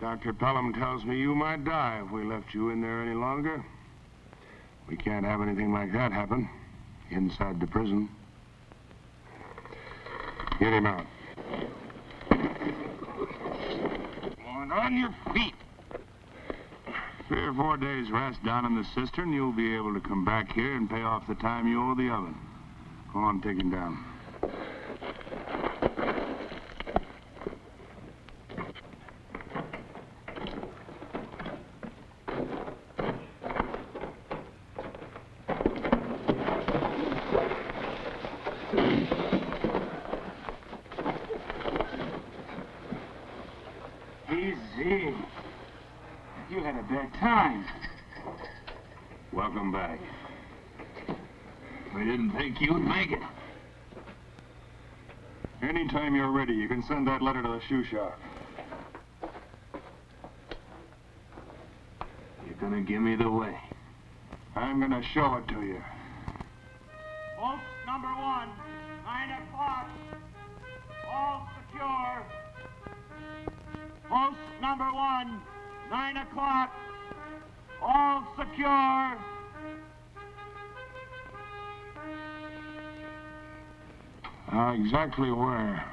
Dr. Pelham tells me you might die if we left you in there any longer. We can't have anything like that happen inside the prison. Get him out. On your feet. 3 or 4 days rest down in the cistern, you'll be able to come back here and pay off the time you owe the oven. Go on, take him down. Easy. You had a bad time. Welcome back. We didn't think you'd make it. Anytime you're ready, you can send that letter to the shoe shop. You're gonna give me the way. I'm gonna show it to you. Post number 1, 9 o'clock. All secure. Post number 1, 9 o'clock. All secure. Exactly where?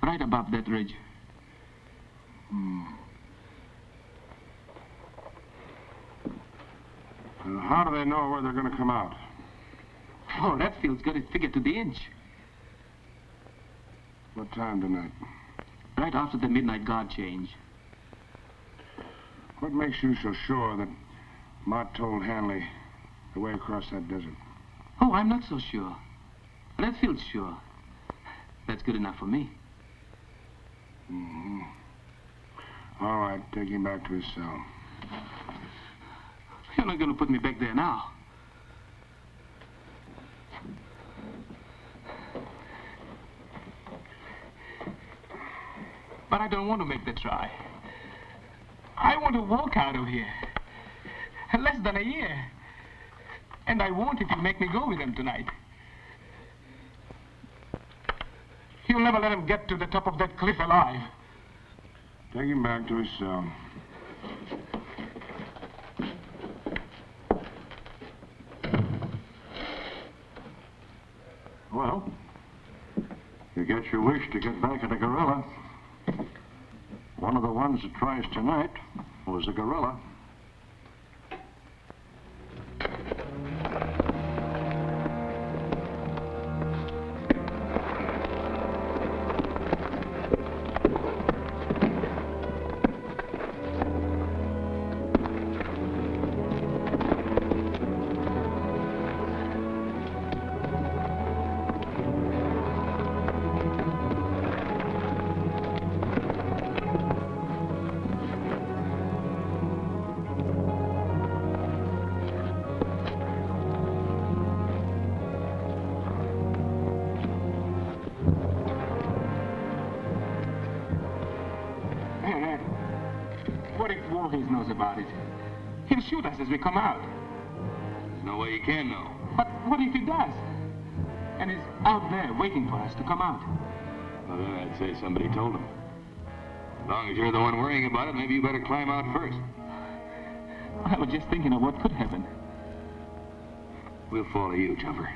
Right above that ridge. How do they know where they're going to come out? Oh, that feels good. It's figured to the inch. What time tonight? Right after the midnight guard change. What makes you so sure that Mott told Hanley the way across that desert? Oh, I'm not so sure. That feels sure. That's good enough for me. Mm-hmm. All right, take him back to his cell. You're not going to put me back there now. But I don't want to make the try. I want to walk out of here. Less than a year. And I won't if you make me go with him tonight. You'll never let him get to the top of that cliff alive. Take him back to his cell. Well, you get your wish to get back at a guerrilla. One of the ones that tries tonight was a guerrilla. What if Voorhees knows about it? He'll shoot us as we come out. There's no way he can know. But what if he does? And is out there waiting for us to come out? Well, then I'd say somebody told him. As long as you're the one worrying about it, maybe you better climb out first. I was just thinking of what could happen. We'll follow you, Jumper.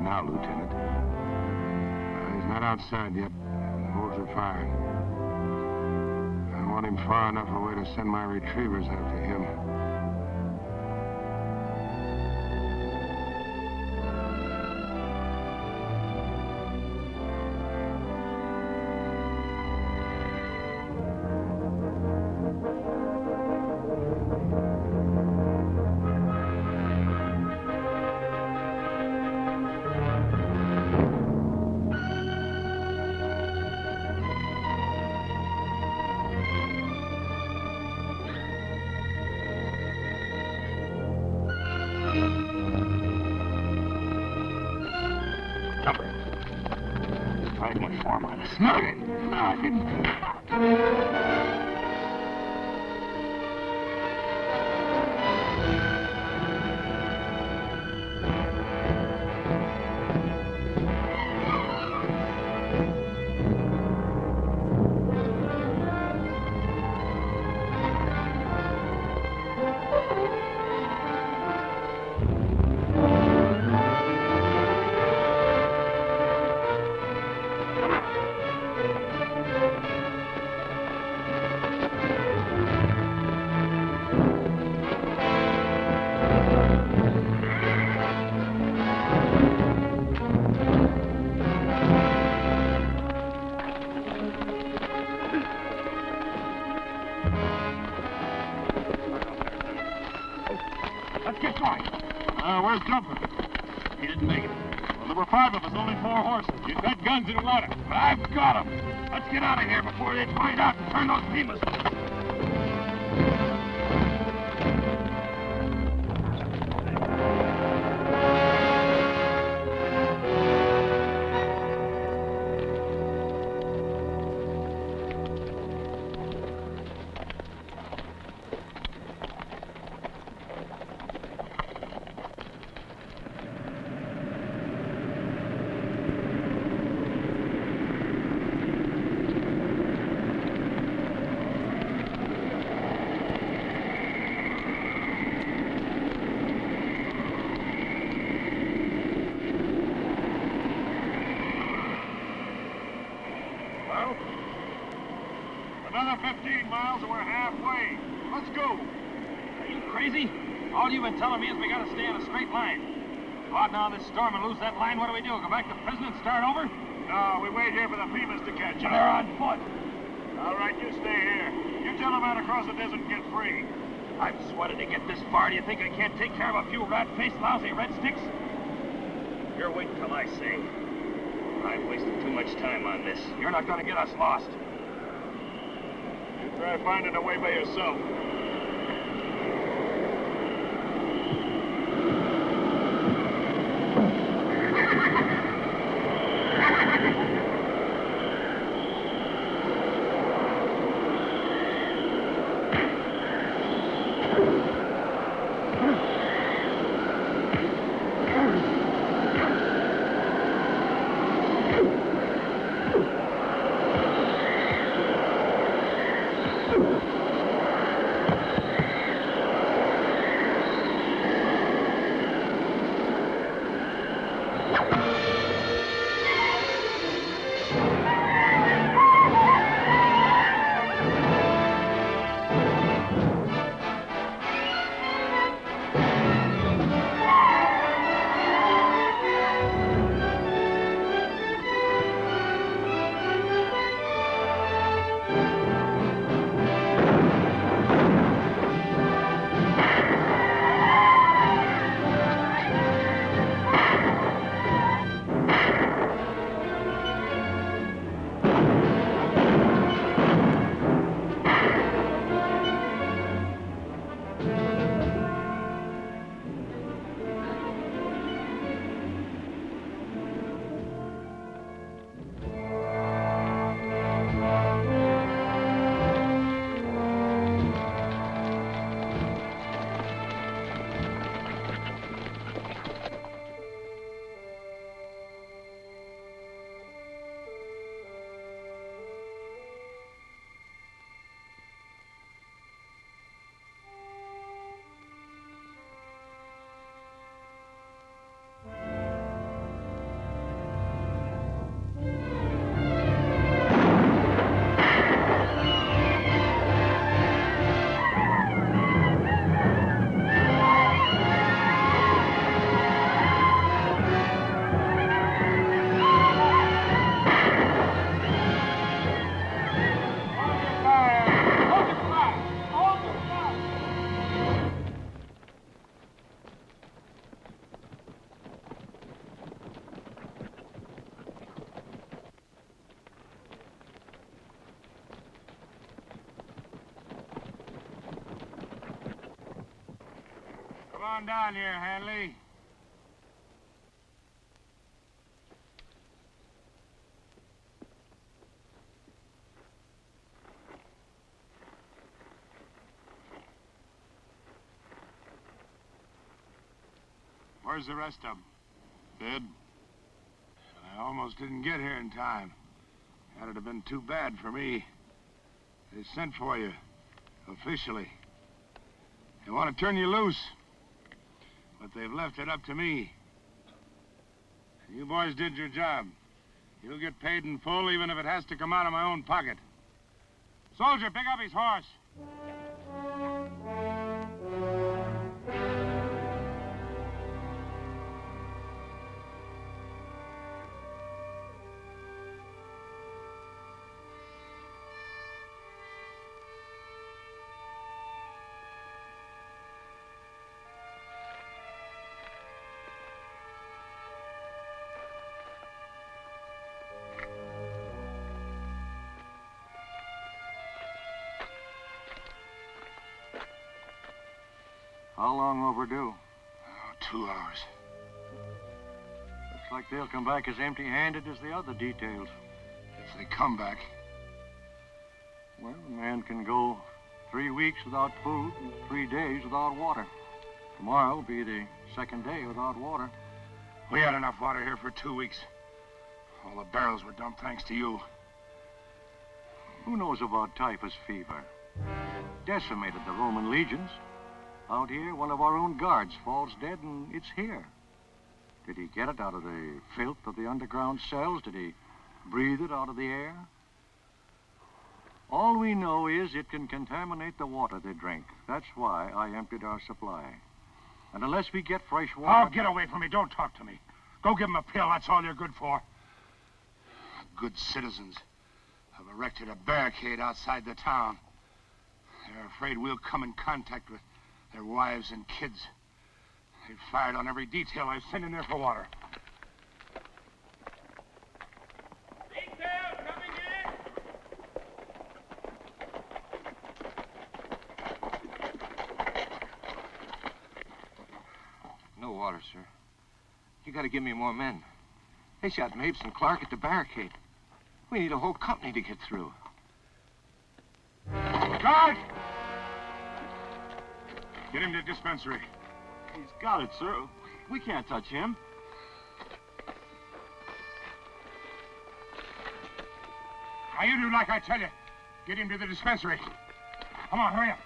Now, Lieutenant. He's not outside yet. Hold your fire. I want him far enough away to send my retrievers after him. There were 5 of us, only 4 horses. You had guns and water. But I've got them. Let's get out of here before they find out and turn those demons. Another 15 miles and we're halfway. Let's go. Are you crazy? All you've been telling me is we gotta stay on a straight line. Go out now in this storm and lose that line, what do we do? Go back to prison and start over? No, we wait here for the Beavers to catch up. They're on foot. All right, you stay here. You tell them how to cross the desert and get free. I've sweated to get this far. Do you think I can't take care of a few rat-faced, lousy red sticks? You're waiting till I say. I've wasted too much time on this. You're not gonna get us lost. You try finding a way by yourself. Come on down here, Hanley. Where's the rest of them? Dead. I almost didn't get here in time. That'd have been too bad for me. They sent for you, officially. They want to turn you loose, but they've left it up to me. You boys did your job. You'll get paid in full, even if it has to come out of my own pocket. Soldier, pick up his horse. How long overdue? Oh, 2 hours. Looks like they'll come back as empty-handed as the other details. If they come back. Well, a man can go 3 weeks without food and 3 days without water. Tomorrow will be the second day without water. We had enough water here for 2 weeks. All the barrels were dumped thanks to you. Who knows about typhus fever? Decimated the Roman legions. Out here, one of our own guards falls dead, and it's here. Did he get it out of the filth of the underground cells? Did he breathe it out of the air? All we know is it can contaminate the water they drink. That's why I emptied our supply. And unless we get fresh water... Oh, get away from me. Don't talk to me. Go give them a pill. That's all you're good for. Good citizens have erected a barricade outside the town. They're afraid we'll come in contact with their wives and kids. They've fired on every detail I've sent in there for water. Detail coming in. No water, sir. You gotta give me more men. They shot Mapes and Clark at the barricade. We need a whole company to get through. Guard! Get him to the dispensary. He's got it, sir. We can't touch him. Now you do like I tell you. Get him to the dispensary. Come on, hurry up.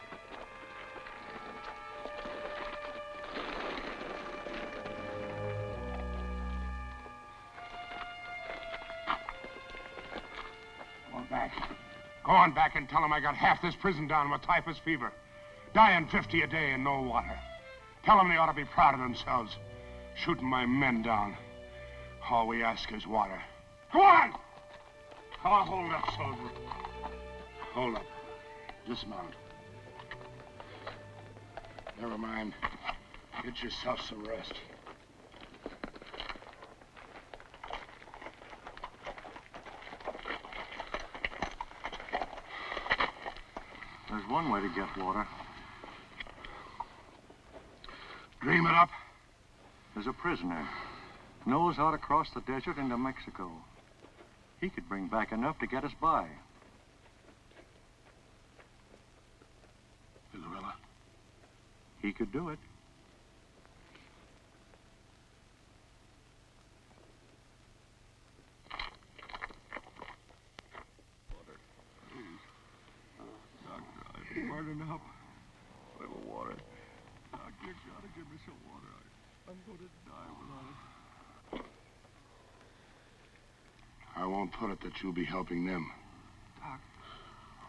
Go on back and tell them I got half this prison down with typhus fever. Dying 50 a day and no water. Tell them they ought to be proud of themselves. Shooting my men down. All we ask is water. Go on! Oh, hold up, soldier. Hold up. Dismount. Never mind. Get yourself some rest. There's one way to get water. Dream it up. There's a prisoner. Knows how to cross the desert into Mexico. He could bring back enough to get us by. The guerrilla? He could do it. Hard enough. A little water. Doc, you gotta give me some water. I'm going to die without it. I won't put it that you'll be helping them. Doc.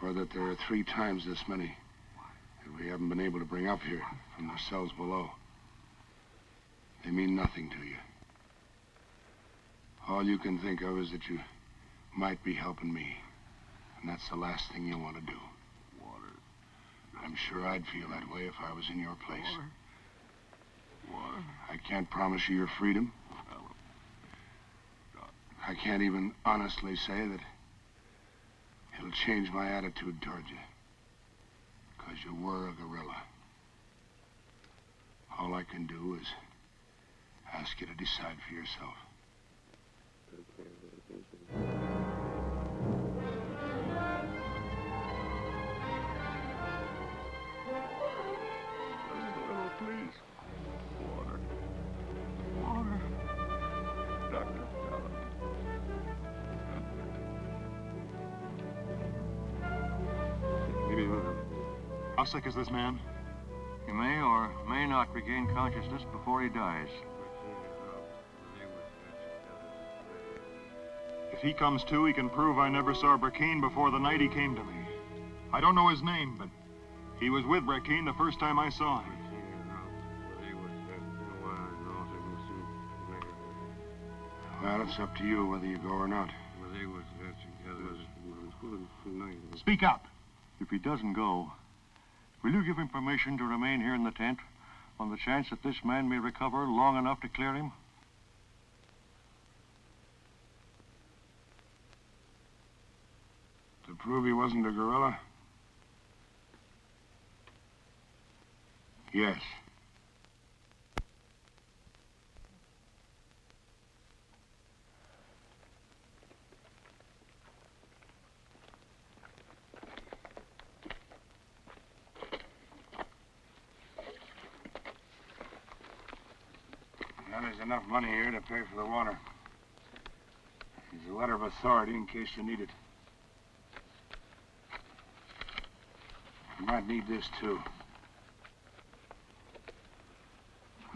Or that there are 3 times this many that we haven't been able to bring up here from the cells below. They mean nothing to you. All you can think of is that you might be helping me. And that's the last thing you want to do. I'm sure I'd feel that way if I was in your place. Water. I can't promise you your freedom. I can't even honestly say that it'll change my attitude toward you. Because you were a guerrilla. All I can do is ask you to decide for yourself. Please. Water. Water. Doctor, how sick is this man? He may or may not regain consciousness before he dies. If he comes to, he can prove I never saw Brackeen before the night he came to me. I don't know his name, but he was with Brackeen the first time I saw him. Well, it's up to you whether you go or not. Speak up. If he doesn't go, will you give him permission to remain here in the tent on the chance that this man may recover long enough to clear him? To prove he wasn't a guerrilla? Yes. Now there's enough money here to pay for the water. There's a letter of authority in case you need it. You might need this, too.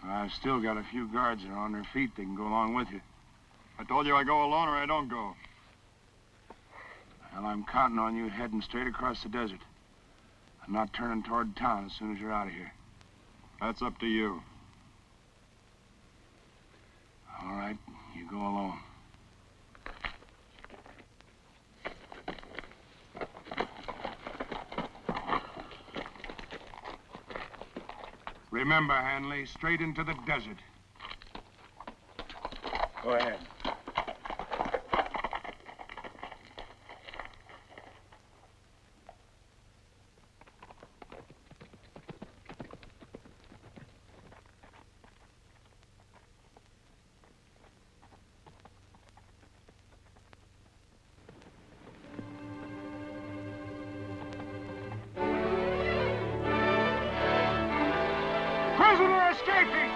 I've still got a few guards that are on their feet. They can go along with you. I told you I go alone or I don't go. Well, I'm counting on you heading straight across the desert. I'm not turning toward town as soon as you're out of here. That's up to you. All right, you go alone. Remember, Hanley, straight into the desert. Go ahead. Prisoner escaping!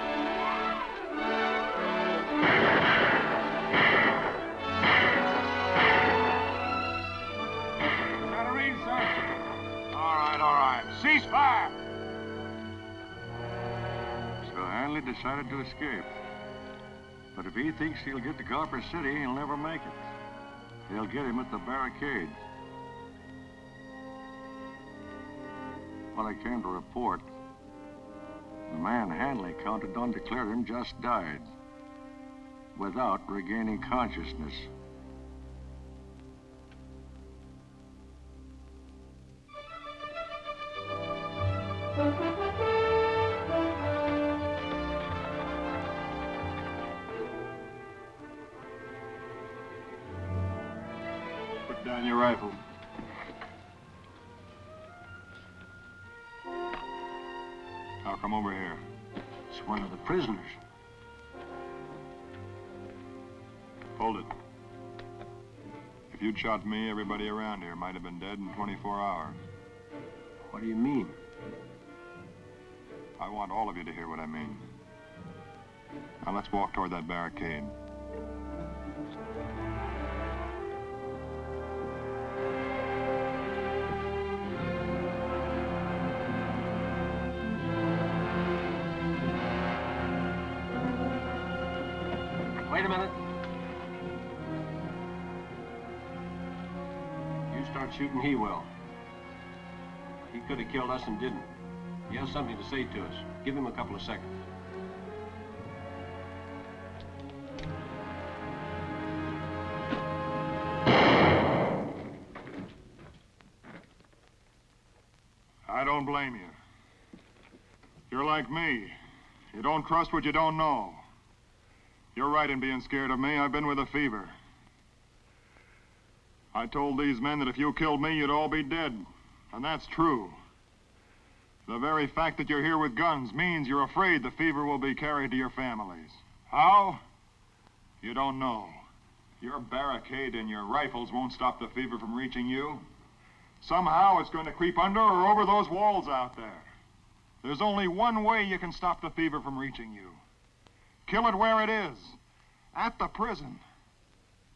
Got a read, sir. All right. Cease fire! So Hanley decided to escape. But if he thinks he'll get to Copper City, he'll never make it. They'll get him at the barricade. When I came to report, the man Hanley counted on declared him just died, without regaining consciousness. Put down your rifle. Now come over here. It's one of the prisoners. Hold it. If you'd shot me, everybody around here might have been dead in 24 hours. What do you mean? I want all of you to hear what I mean. Now let's walk toward that barricade. Wait a minute. You start shooting, he will. He could have killed us and didn't. He has something to say to us. Give him a couple of seconds. I don't blame you. You're like me. You don't trust what you don't know. You're right in being scared of me. I've been with a fever. I told these men that if you killed me, you'd all be dead. And that's true. The very fact that you're here with guns means you're afraid the fever will be carried to your families. How? You don't know. Your barricade and your rifles won't stop the fever from reaching you. Somehow it's going to creep under or over those walls out there. There's only one way you can stop the fever from reaching you. Kill it where it is, at the prison.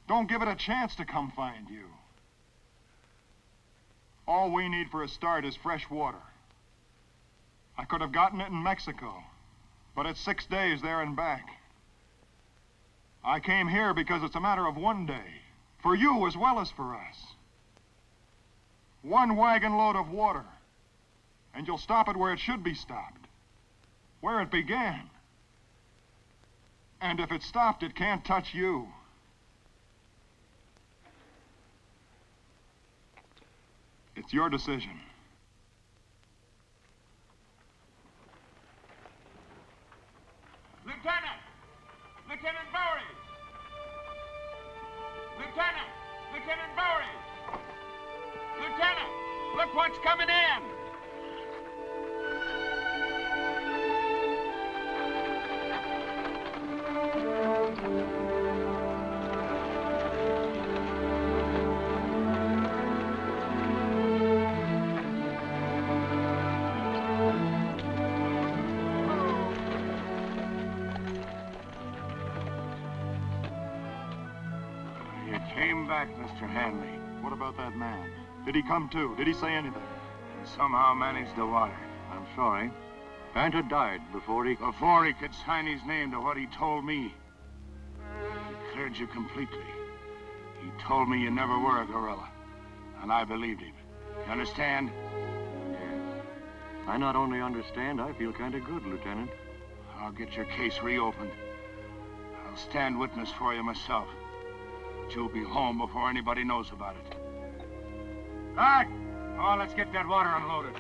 Don't give it a chance to come find you. All we need for a start is fresh water. I could have gotten it in Mexico, but it's 6 days there and back. I came here because it's a matter of one day, for you as well as for us. One wagon load of water, and you'll stop it where it should be stopped, where it began. And if it's stopped, it can't touch you. It's your decision. Lieutenant! Lieutenant Bowery! Lieutenant! Lieutenant Bowery! Lieutenant! Look what's coming in! You came back, Mr. Hanley. What about that man? Did he come to? Did he say anything? He somehow managed the water. I'm sorry. Panther died before he could sign his name to what he told me. He cleared you completely. He told me you never were a guerrilla. And I believed him. You understand? Yes. I not only understand, I feel kind of good, Lieutenant. I'll get your case reopened. I'll stand witness for you myself. But you'll be home before anybody knows about it. Guard! Oh, let's get that water unloaded.